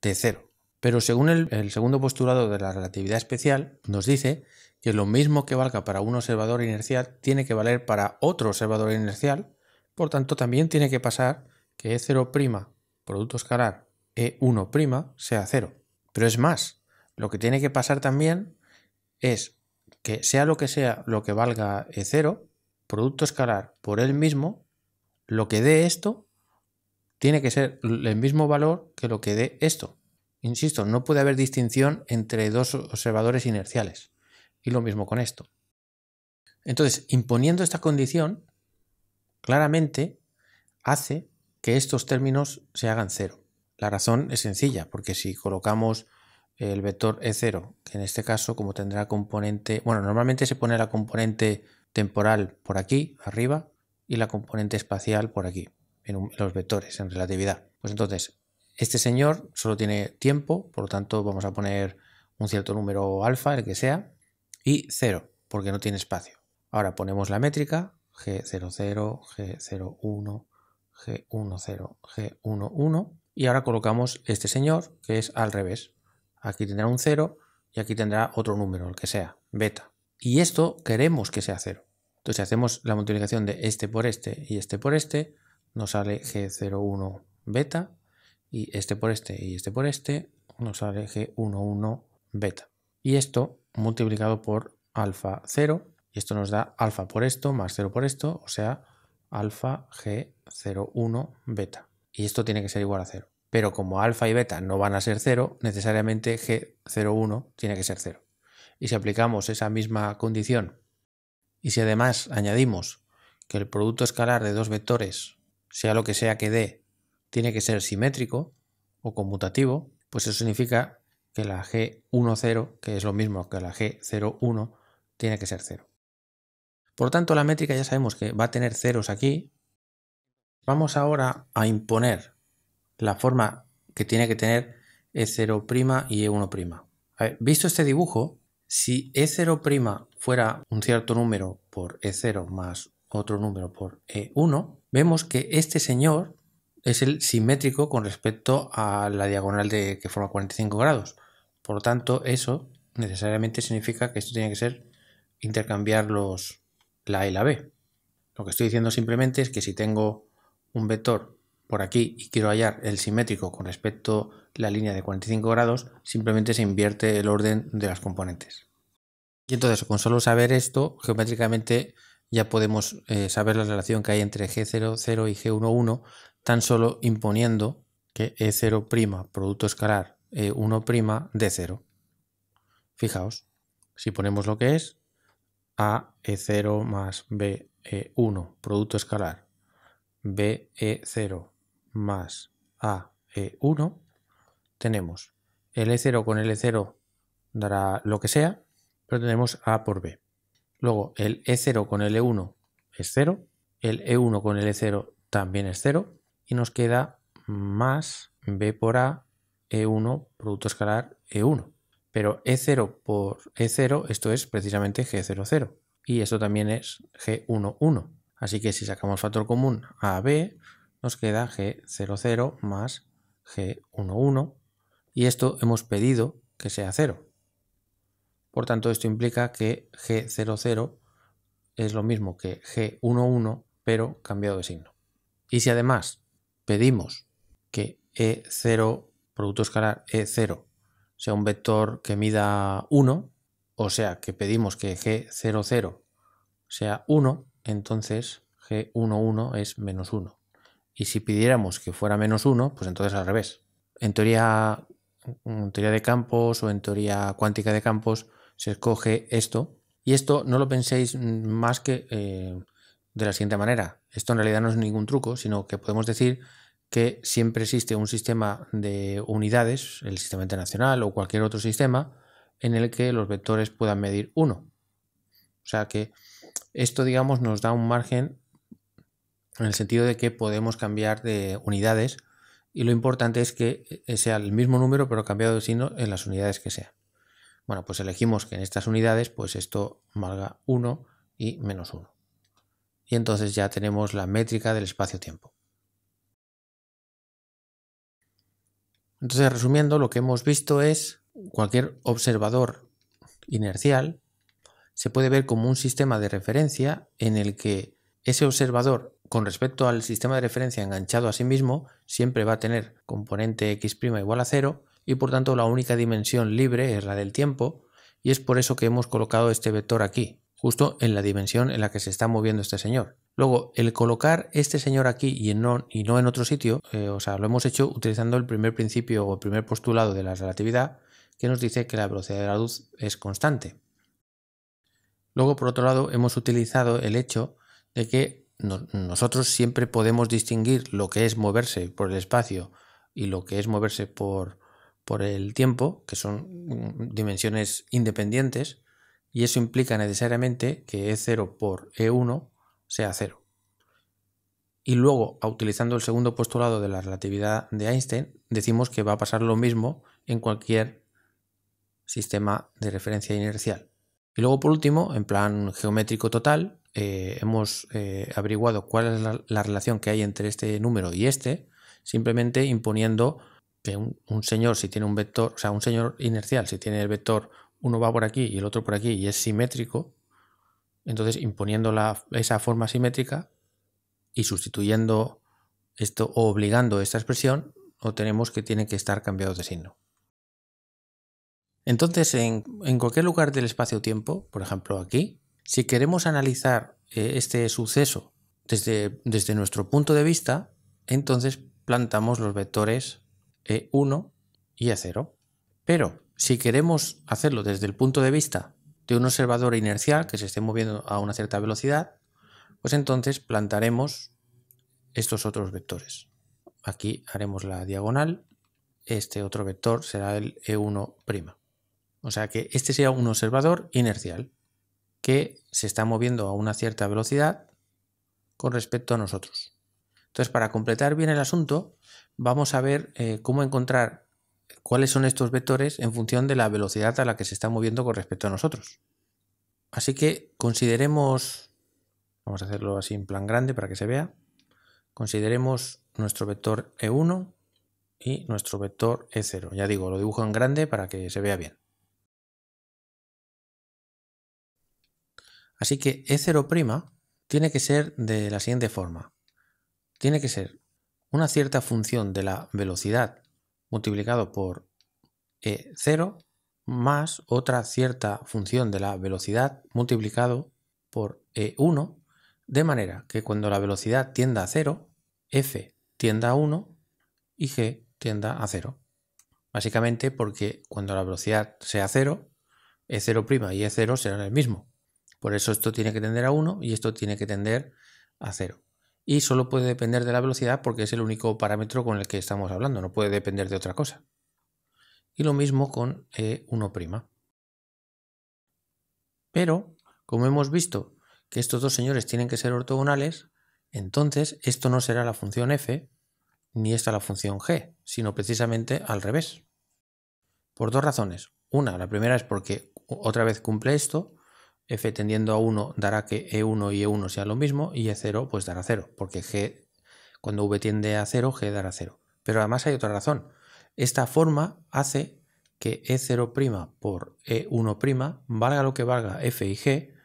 de 0. Pero según el segundo postulado de la relatividad especial, nos dice que lo mismo que valga para un observador inercial tiene que valer para otro observador inercial, por tanto también tiene que pasar que E0' producto escalar E1' sea 0. Pero es más, lo que tiene que pasar también es que sea lo que valga E0, producto escalar por él mismo, lo que dé esto tiene que ser el mismo valor que lo que dé esto. Insisto, no puede haber distinción entre dos observadores inerciales. Y lo mismo con esto. Entonces, imponiendo esta condición, claramente hace que estos términos se hagan 0. La razón es sencilla, porque si colocamos el vector E0, que en este caso, como tendrá componente, bueno, normalmente se pone la componente temporal por aquí, arriba, y la componente espacial por aquí, en los vectores, en relatividad. Pues entonces, este señor solo tiene tiempo, por lo tanto vamos a poner un cierto número alfa, el que sea, y 0, porque no tiene espacio. Ahora ponemos la métrica, G00, G01, G10, G11, y ahora colocamos este señor, que es al revés. Aquí tendrá un 0 y aquí tendrá otro número, el que sea, beta. Y esto queremos que sea 0. Entonces, si hacemos la multiplicación de este por este y este por este, nos sale G01 beta, y este por este y este por este, nos sale G11 beta. Y esto multiplicado por alfa 0, y esto nos da alfa por esto más 0 por esto, o sea, alfa G01 beta. Y esto tiene que ser igual a 0. Pero como alfa y beta no van a ser 0, necesariamente G01 tiene que ser 0. Y si aplicamos esa misma condición, y si además añadimos que el producto escalar de dos vectores, sea lo que sea que dé, tiene que ser simétrico o conmutativo, pues eso significa que la G10, que es lo mismo que la G01, tiene que ser 0. Por tanto, la métrica ya sabemos que va a tener ceros aquí. Vamos ahora a imponer la forma que tiene que tener E0' y E1'. Visto este dibujo, si E0' fuera un cierto número por E0 más otro número por E1, vemos que este señor es el simétrico con respecto a la diagonal que forma 45 grados. Por lo tanto, eso necesariamente significa que esto tiene que ser intercambiar la A y la B. Lo que estoy diciendo simplemente es que si tengo un vector por aquí y quiero hallar el simétrico con respecto a la línea de 45 grados, simplemente se invierte el orden de las componentes. Y entonces, con solo saber esto, geométricamente ya podemos saber la relación que hay entre G00 y G11, tan solo imponiendo que E0', producto escalar E1' de 0. Fijaos, si ponemos lo que es A E0 más B E1, producto escalar BE0 más AE1, tenemos el E0 con el E0 dará lo que sea, pero tenemos A por B. Luego el E0 con el E1 es 0, el E1 con el E0 también es 0, y nos queda más B por A, E1, producto escalar E1. Pero E0 por E0, esto es precisamente G00, y esto también es G11. Así que si sacamos factor común a B, nos queda G00 más G11, y esto hemos pedido que sea 0. Por tanto, esto implica que G00 es lo mismo que G11, pero cambiado de signo. Y si además pedimos que E0, producto escalar E0, sea un vector que mida 1, o sea que pedimos que G00 sea 1, entonces G11 es menos 1. Y si pidiéramos que fuera menos 1, pues entonces al revés. En teoría de campos o en teoría cuántica de campos se escoge esto. Y esto no lo penséis más que de la siguiente manera. Esto en realidad no es ningún truco, sino que podemos decir que siempre existe un sistema de unidades, el sistema internacional o cualquier otro sistema, en el que los vectores puedan medir 1. O sea que esto, digamos, nos da un margen en el sentido de que podemos cambiar de unidades y lo importante es que sea el mismo número pero cambiado de signo en las unidades que sean. Bueno, pues elegimos que en estas unidades pues esto valga 1 y menos 1. Y entonces ya tenemos la métrica del espacio-tiempo. Entonces, resumiendo, lo que hemos visto es cualquier observador inercial se puede ver como un sistema de referencia en el que ese observador, con respecto al sistema de referencia enganchado a sí mismo, siempre va a tener componente x' igual a 0 y por tanto la única dimensión libre es la del tiempo y es por eso que hemos colocado este vector aquí, justo en la dimensión en la que se está moviendo este señor. Luego, el colocar este señor aquí y no en otro sitio, lo hemos hecho utilizando el primer principio o el primer postulado de la relatividad que nos dice que la velocidad de la luz es constante. Luego, por otro lado, hemos utilizado el hecho de que nosotros siempre podemos distinguir lo que es moverse por el espacio y lo que es moverse por el tiempo, que son dimensiones independientes, y eso implica necesariamente que E0 por E1 sea 0. Y luego, utilizando el segundo postulado de la relatividad de Einstein, decimos que va a pasar lo mismo en cualquier sistema de referencia inercial. Y luego, por último, en plan geométrico total, hemos averiguado cuál es la relación que hay entre este número y este, simplemente imponiendo que un señor, si tiene un vector, o sea, un señor inercial, si tiene el vector, uno va por aquí y el otro por aquí y es simétrico, entonces imponiendo esa forma simétrica y sustituyendo esto o obligando esta expresión, obtenemos que tienen que estar cambiados de signo. Entonces, en cualquier lugar del espacio-tiempo, por ejemplo aquí, si queremos analizar este suceso desde nuestro punto de vista, entonces plantamos los vectores E1 y E0. Pero si queremos hacerlo desde el punto de vista de un observador inercial que se esté moviendo a una cierta velocidad, pues entonces plantaremos estos otros vectores. Aquí haremos la diagonal, este otro vector será el E1'. O sea que este sería un observador inercial que se está moviendo a una cierta velocidad con respecto a nosotros. Entonces, para completar bien el asunto, vamos a ver cómo encontrar cuáles son estos vectores en función de la velocidad a la que se está moviendo con respecto a nosotros. Así que consideremos, vamos a hacerlo así en plan grande para que se vea, consideremos nuestro vector E1 y nuestro vector E0. Ya digo, lo dibujo en grande para que se vea bien. Así que E0' tiene que ser de la siguiente forma. Tiene que ser una cierta función de la velocidad multiplicado por E0 más otra cierta función de la velocidad multiplicado por E1, de manera que cuando la velocidad tienda a 0, F tienda a 1 y G tienda a 0. Básicamente porque cuando la velocidad sea 0, E0' y E0 serán el mismo. Por eso esto tiene que tender a 1 y esto tiene que tender a 0. Y solo puede depender de la velocidad porque es el único parámetro con el que estamos hablando, no puede depender de otra cosa. Y lo mismo con E1'. Pero, como hemos visto que estos dos señores tienen que ser ortogonales, entonces esto no será la función f ni esta la función g, sino precisamente al revés. Por dos razones. Una, la primera es porque otra vez cumple esto, f tendiendo a 1 dará que E1 y E1 sean lo mismo y E0 pues dará 0, porque g, cuando v tiende a 0, g dará 0. Pero además hay otra razón. Esta forma hace que E0' por E1', valga lo que valga f y g,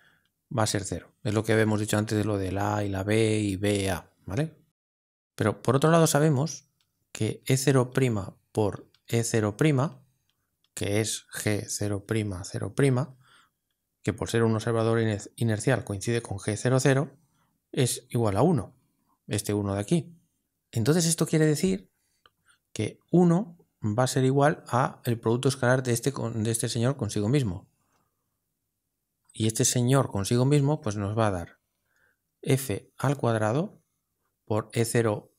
va a ser 0. Es lo que habíamos dicho antes de lo de la A y la B y B y A, ¿vale? Pero por otro lado sabemos que E0' por E0', que es G0', 0', que por ser un observador inercial coincide con G00, es igual a 1, este 1 de aquí. Entonces esto quiere decir que 1 va a ser igual a el producto escalar de este señor consigo mismo. y este señor consigo mismo pues nos va a dar f al cuadrado por e0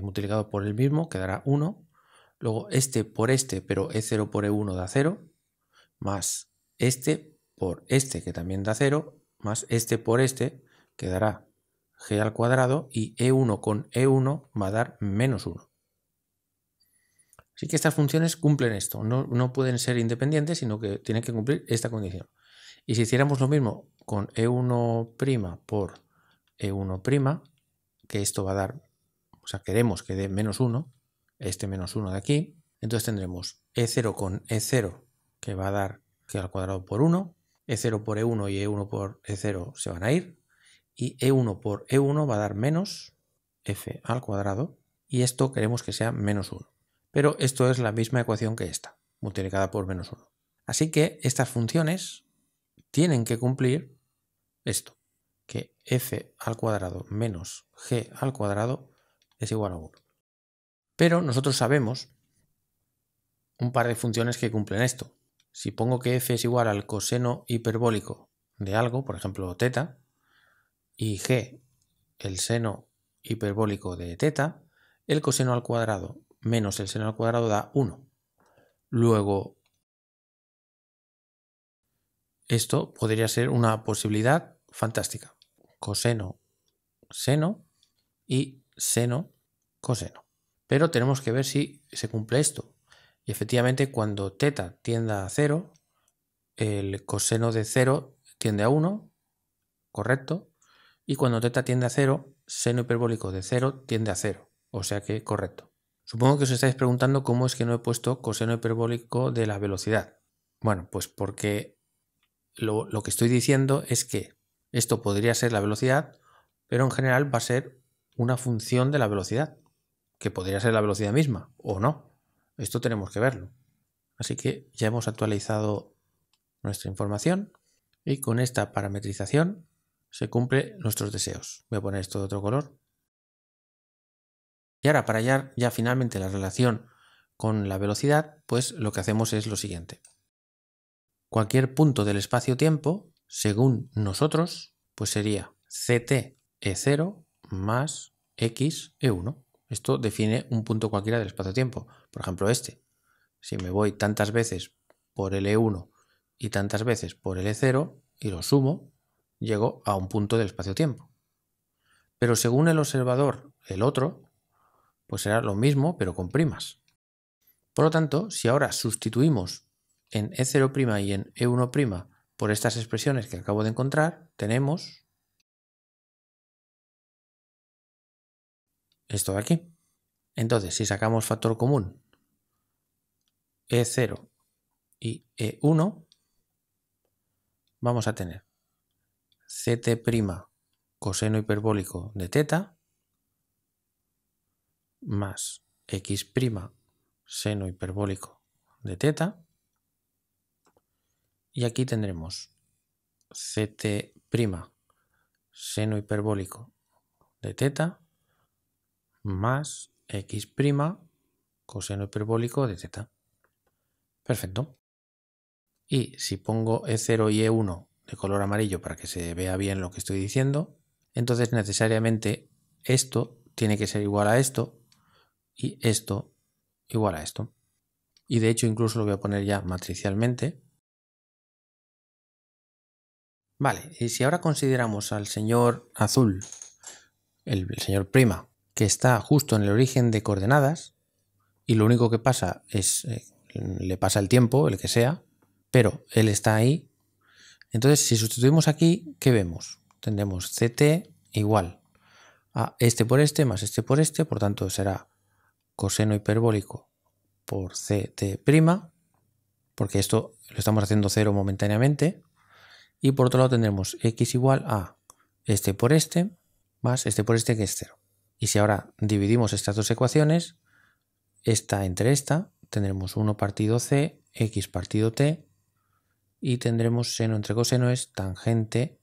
multiplicado por el mismo, que dará 1. Luego este por este, pero e0 por e1 da 0, más este por este, que también da 0, más este por este, que dará g al cuadrado, y e1 con e1 va a dar menos 1. Así que estas funciones cumplen esto, no pueden ser independientes, sino que tienen que cumplir esta condición. Y si hiciéramos lo mismo con e1' por e1', que esto va a dar, o sea, queremos que dé menos 1, este menos 1 de aquí, entonces tendremos e0 con e0, que va a dar g al cuadrado por 1, e0 por e1 y e1 por e0 se van a ir, y e1 por e1 va a dar menos f al cuadrado, y esto queremos que sea menos 1. Pero esto es la misma ecuación que esta, multiplicada por menos 1. Así que estas funciones tienen que cumplir esto, que f al cuadrado menos g al cuadrado es igual a 1. Pero nosotros sabemos un par de funciones que cumplen esto. Si pongo que f es igual al coseno hiperbólico de algo, por ejemplo teta, y g el seno hiperbólico de teta, el coseno al cuadrado menos el seno al cuadrado da 1. Luego, esto podría ser una posibilidad fantástica. Coseno, seno y seno, coseno. Pero tenemos que ver si se cumple esto. Y efectivamente, cuando teta tienda a 0, el coseno de 0 tiende a 1, correcto. Y cuando teta tiende a 0, seno hiperbólico de 0 tiende a 0. O sea que correcto. Supongo que os estáis preguntando cómo es que no he puesto coseno hiperbólico de la velocidad. Bueno, pues porque lo que estoy diciendo es que esto podría ser la velocidad, pero en general va a ser una función de la velocidad, que podría ser la velocidad misma o no. Esto tenemos que verlo. Así que ya hemos actualizado nuestra información y con esta parametrización se cumplen nuestros deseos. Voy a poner esto de otro color. Y ahora, para hallar ya finalmente la relación con la velocidad, pues lo que hacemos es lo siguiente. Cualquier punto del espacio-tiempo, según nosotros, pues sería ct e0 más x e1. Esto define un punto cualquiera del espacio-tiempo. Por ejemplo, este. Si me voy tantas veces por el e1 y tantas veces por el e0 y lo sumo, llego a un punto del espacio-tiempo. Pero según el observador, el otro, pues será lo mismo pero con primas. Por lo tanto, si ahora sustituimos en e0' y en e1' por estas expresiones que acabo de encontrar, tenemos esto de aquí. Entonces, si sacamos factor común e0 y e1, vamos a tener ct' coseno hiperbólico de teta más x' seno hiperbólico de teta, y aquí tendremos ct' seno hiperbólico de teta más x' coseno hiperbólico de teta. Perfecto. Y si pongo e0 y e1 de color amarillo para que se vea bien lo que estoy diciendo, entonces necesariamente esto tiene que ser igual a esto y esto igual a esto. Y de hecho incluso lo voy a poner ya matricialmente. Vale, y si ahora consideramos al señor azul, el señor prima, que está justo en el origen de coordenadas, y lo único que pasa es, le pasa el tiempo, el que sea, pero él está ahí. Entonces, si sustituimos aquí, ¿qué vemos? Tendremos ct igual a este por este más este por este, por tanto será coseno hiperbólico por ct', porque esto lo estamos haciendo 0 momentáneamente, y por otro lado tendremos x igual a este por este más este por este, que es 0. Y si ahora dividimos estas dos ecuaciones, esta entre esta, tendremos 1 partido c, x partido t, y tendremos seno entre coseno es tangente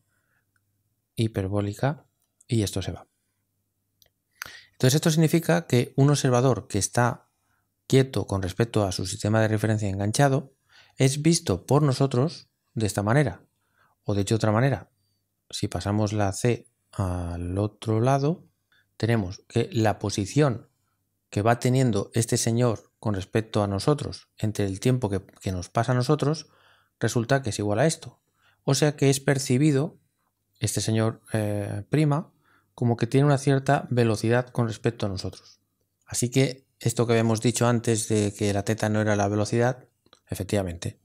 hiperbólica, y esto se va. Entonces esto significa que un observador que está quieto con respecto a su sistema de referencia enganchado es visto por nosotros de esta manera. O dicho de otra manera, si pasamos la C al otro lado, tenemos que la posición que va teniendo este señor con respecto a nosotros entre el tiempo que nos pasa a nosotros, resulta que es igual a esto. O sea que es percibido este señor prima como que tiene una cierta velocidad con respecto a nosotros. Así que esto que habíamos dicho antes de que la θ no era la velocidad, efectivamente,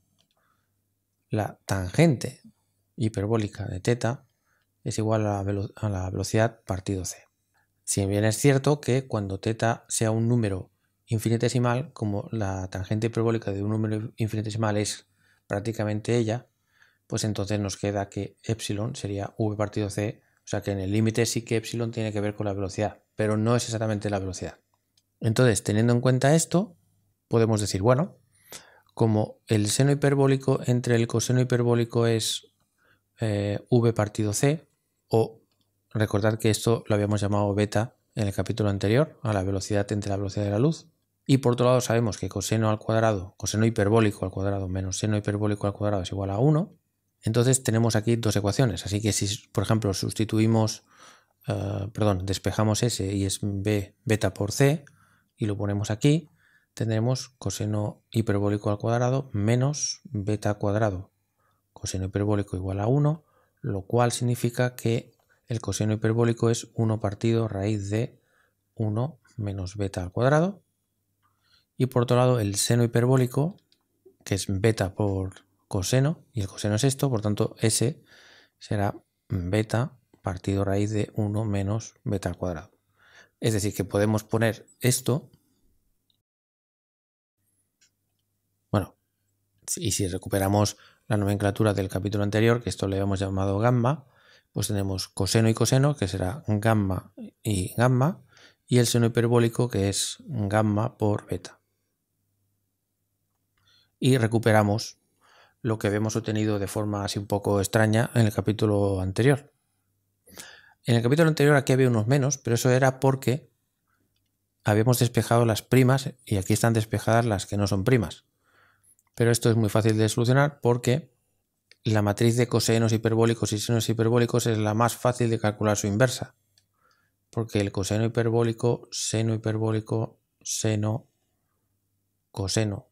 la tangente hiperbólica de θ es igual a la velocidad partido c. Si bien es cierto que cuando θ sea un número infinitesimal, como la tangente hiperbólica de un número infinitesimal es prácticamente ella, pues entonces nos queda que epsilon sería v partido c, o sea que en el límite sí que epsilon tiene que ver con la velocidad, pero no es exactamente la velocidad. Entonces, teniendo en cuenta esto, podemos decir, bueno, como el seno hiperbólico entre el coseno hiperbólico es v partido c, o recordad que esto lo habíamos llamado beta en el capítulo anterior, a la velocidad entre la velocidad de la luz, y por otro lado sabemos que coseno al cuadrado, coseno hiperbólico al cuadrado menos seno hiperbólico al cuadrado es igual a 1, entonces tenemos aquí dos ecuaciones, así que si por ejemplo sustituimos, despejamos S y es B beta por C y lo ponemos aquí, tendremos coseno hiperbólico al cuadrado menos beta cuadrado coseno hiperbólico igual a 1, lo cual significa que el coseno hiperbólico es 1 partido raíz de 1 menos beta al cuadrado. Y por otro lado el seno hiperbólico, que es beta por coseno, y el coseno es esto, por tanto S será beta partido raíz de 1 menos beta al cuadrado. Es decir, que podemos poner esto, bueno, y si recuperamos la nomenclatura del capítulo anterior, que esto le habíamos llamado gamma, pues tenemos coseno y coseno, que será gamma, y el seno hiperbólico, que es gamma por beta. Y recuperamos lo que habíamos obtenido de forma así un poco extraña en el capítulo anterior. En el capítulo anterior aquí había unos menos, pero eso era porque habíamos despejado las primas y aquí están despejadas las que no son primas. Pero esto es muy fácil de solucionar porque la matriz de cosenos hiperbólicos y senos hiperbólicos es la más fácil de calcular su inversa. Porque el coseno hiperbólico, seno hiperbólico, seno, coseno,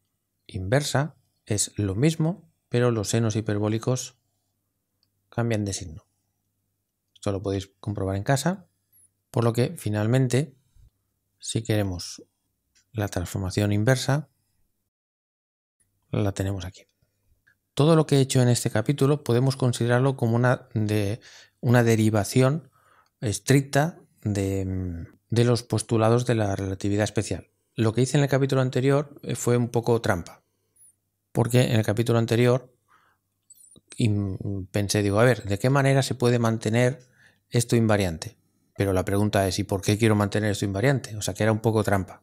inversa es lo mismo, pero los senos hiperbólicos cambian de signo. Esto lo podéis comprobar en casa, por lo que finalmente, si queremos la transformación inversa, la tenemos aquí. Todo lo que he hecho en este capítulo podemos considerarlo como una derivación estricta de los postulados de la relatividad especial. Lo que hice en el capítulo anterior fue un poco trampa, porque en el capítulo anterior pensé, digo, a ver, ¿de qué manera se puede mantener esto invariante? Pero la pregunta es, ¿y por qué quiero mantener esto invariante? O sea, que era un poco trampa.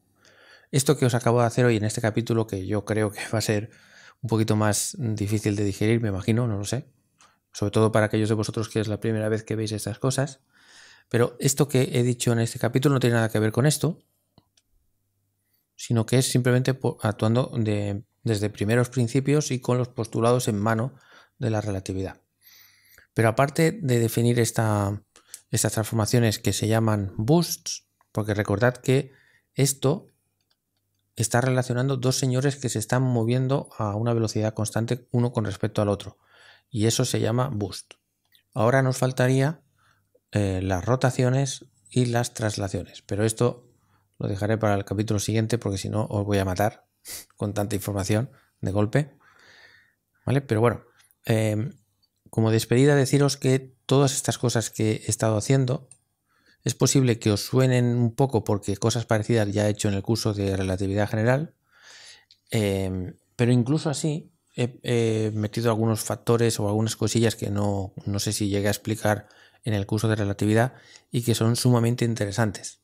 Esto que os acabo de hacer hoy en este capítulo, que yo creo que va a ser un poquito más difícil de digerir, me imagino, no lo sé. Sobre todo para aquellos de vosotros que es la primera vez que veis estas cosas. Pero esto que he dicho en este capítulo no tiene nada que ver con esto, sino que es simplemente actuando desde primeros principios y con los postulados en mano de la relatividad. Pero aparte de definir estas transformaciones que se llaman boosts, porque recordad que esto está relacionando dos señores que se están moviendo a una velocidad constante uno con respecto al otro, y eso se llama boost. Ahora nos faltaría las rotaciones y las traslaciones, pero esto lo dejaré para el capítulo siguiente porque si no os voy a matar con tanta información de golpe, ¿vale? Pero bueno, como despedida deciros que todas estas cosas que he estado haciendo es posible que os suenen un poco porque cosas parecidas ya he hecho en el curso de relatividad general, pero incluso así he metido algunos factores o algunas cosillas que no sé si llegué a explicar en el curso de relatividad y que son sumamente interesantes.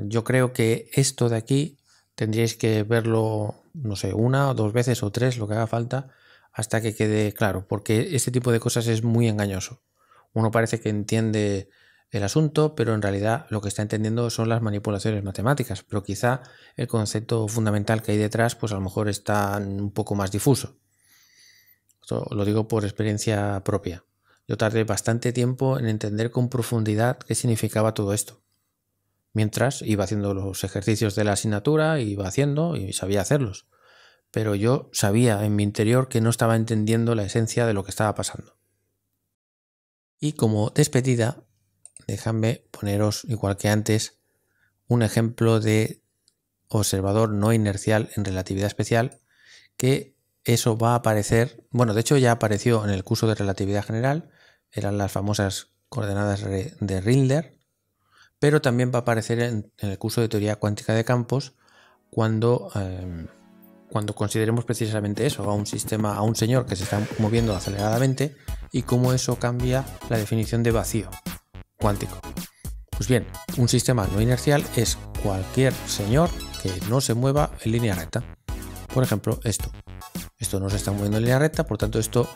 Yo creo que esto de aquí tendríais que verlo, no sé, una o dos veces o tres, lo que haga falta, hasta que quede claro, porque este tipo de cosas es muy engañoso. Uno parece que entiende el asunto, pero en realidad lo que está entendiendo son las manipulaciones matemáticas, pero quizá el concepto fundamental que hay detrás, pues a lo mejor está un poco más difuso. Esto lo digo por experiencia propia. Yo tardé bastante tiempo en entender con profundidad qué significaba todo esto. Mientras iba haciendo los ejercicios de la asignatura, iba haciendo y sabía hacerlos. Pero yo sabía en mi interior que no estaba entendiendo la esencia de lo que estaba pasando. Y como despedida, déjame poneros, igual que antes, un ejemplo de observador no inercial en relatividad especial, que eso va a aparecer, bueno, de hecho ya apareció en el curso de relatividad general, eran las famosas coordenadas de Rydler, pero también va a aparecer en el curso de teoría cuántica de campos cuando consideremos precisamente eso, a un sistema, a un señor que se está moviendo aceleradamente y cómo eso cambia la definición de vacío cuántico. Pues bien, un sistema no inercial es cualquier señor que no se mueva en línea recta. Por ejemplo, esto no se está moviendo en línea recta, por tanto esto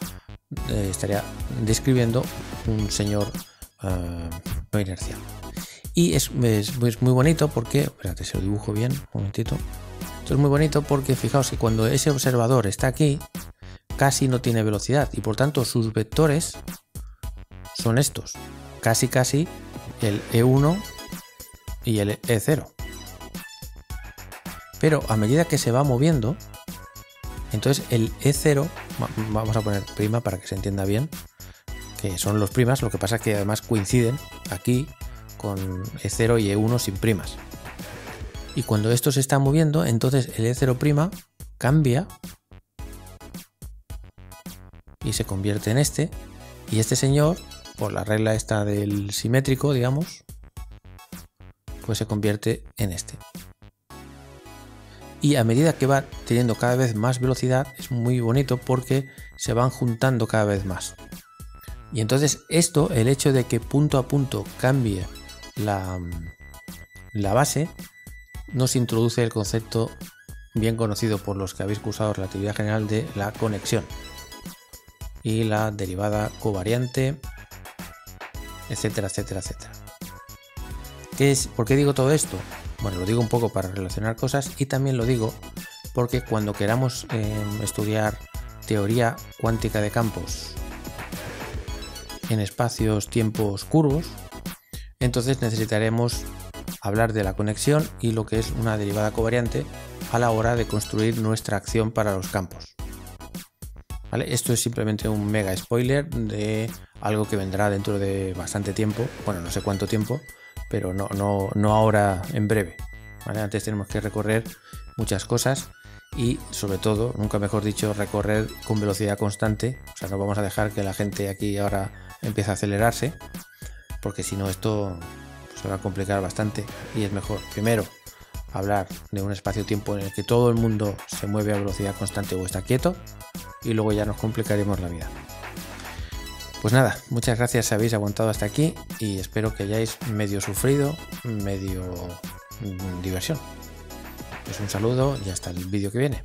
estaría describiendo un señor no inercial. Y es muy bonito porque, espérate, se lo dibujo bien, un momentito. Esto es muy bonito porque fijaos que cuando ese observador está aquí, casi no tiene velocidad y por tanto sus vectores son estos, casi el E1 y el E0. Pero a medida que se va moviendo, entonces el E0, vamos a poner prima para que se entienda bien, que son los primas, lo que pasa es que además coinciden aquí con E0 y E1 sin primas. Y cuando esto se está moviendo, entonces el E0' cambia y se convierte en este, y este señor, por la regla esta del simétrico, digamos, pues se convierte en este. Y a medida que va teniendo cada vez más velocidad, es muy bonito porque se van juntando cada vez más. Y entonces esto, el hecho de que punto a punto cambie la base, nos introduce el concepto bien conocido por los que habéis cursado relatividad general de la conexión y la derivada covariante, etcétera, etcétera, etcétera. ¿Por qué digo todo esto? Bueno, lo digo un poco para relacionar cosas y también lo digo porque cuando queramos estudiar teoría cuántica de campos en espacios tiempos curvos, entonces necesitaremos hablar de la conexión y lo que es una derivada covariante a la hora de construir nuestra acción para los campos. ¿Vale? Esto es simplemente un mega spoiler de algo que vendrá dentro de bastante tiempo, bueno, no sé cuánto tiempo, pero no ahora en breve. ¿Vale? Antes tenemos que recorrer muchas cosas y sobre todo, nunca mejor dicho, recorrer con velocidad constante. O sea, no vamos a dejar que la gente aquí ahora empiece a acelerarse, porque si no esto se va a complicar bastante y es mejor primero hablar de un espacio-tiempo en el que todo el mundo se mueve a velocidad constante o está quieto y luego ya nos complicaremos la vida. Pues nada, muchas gracias si habéis aguantado hasta aquí y espero que hayáis medio sufrido, medio diversión. Pues un saludo y hasta el vídeo que viene.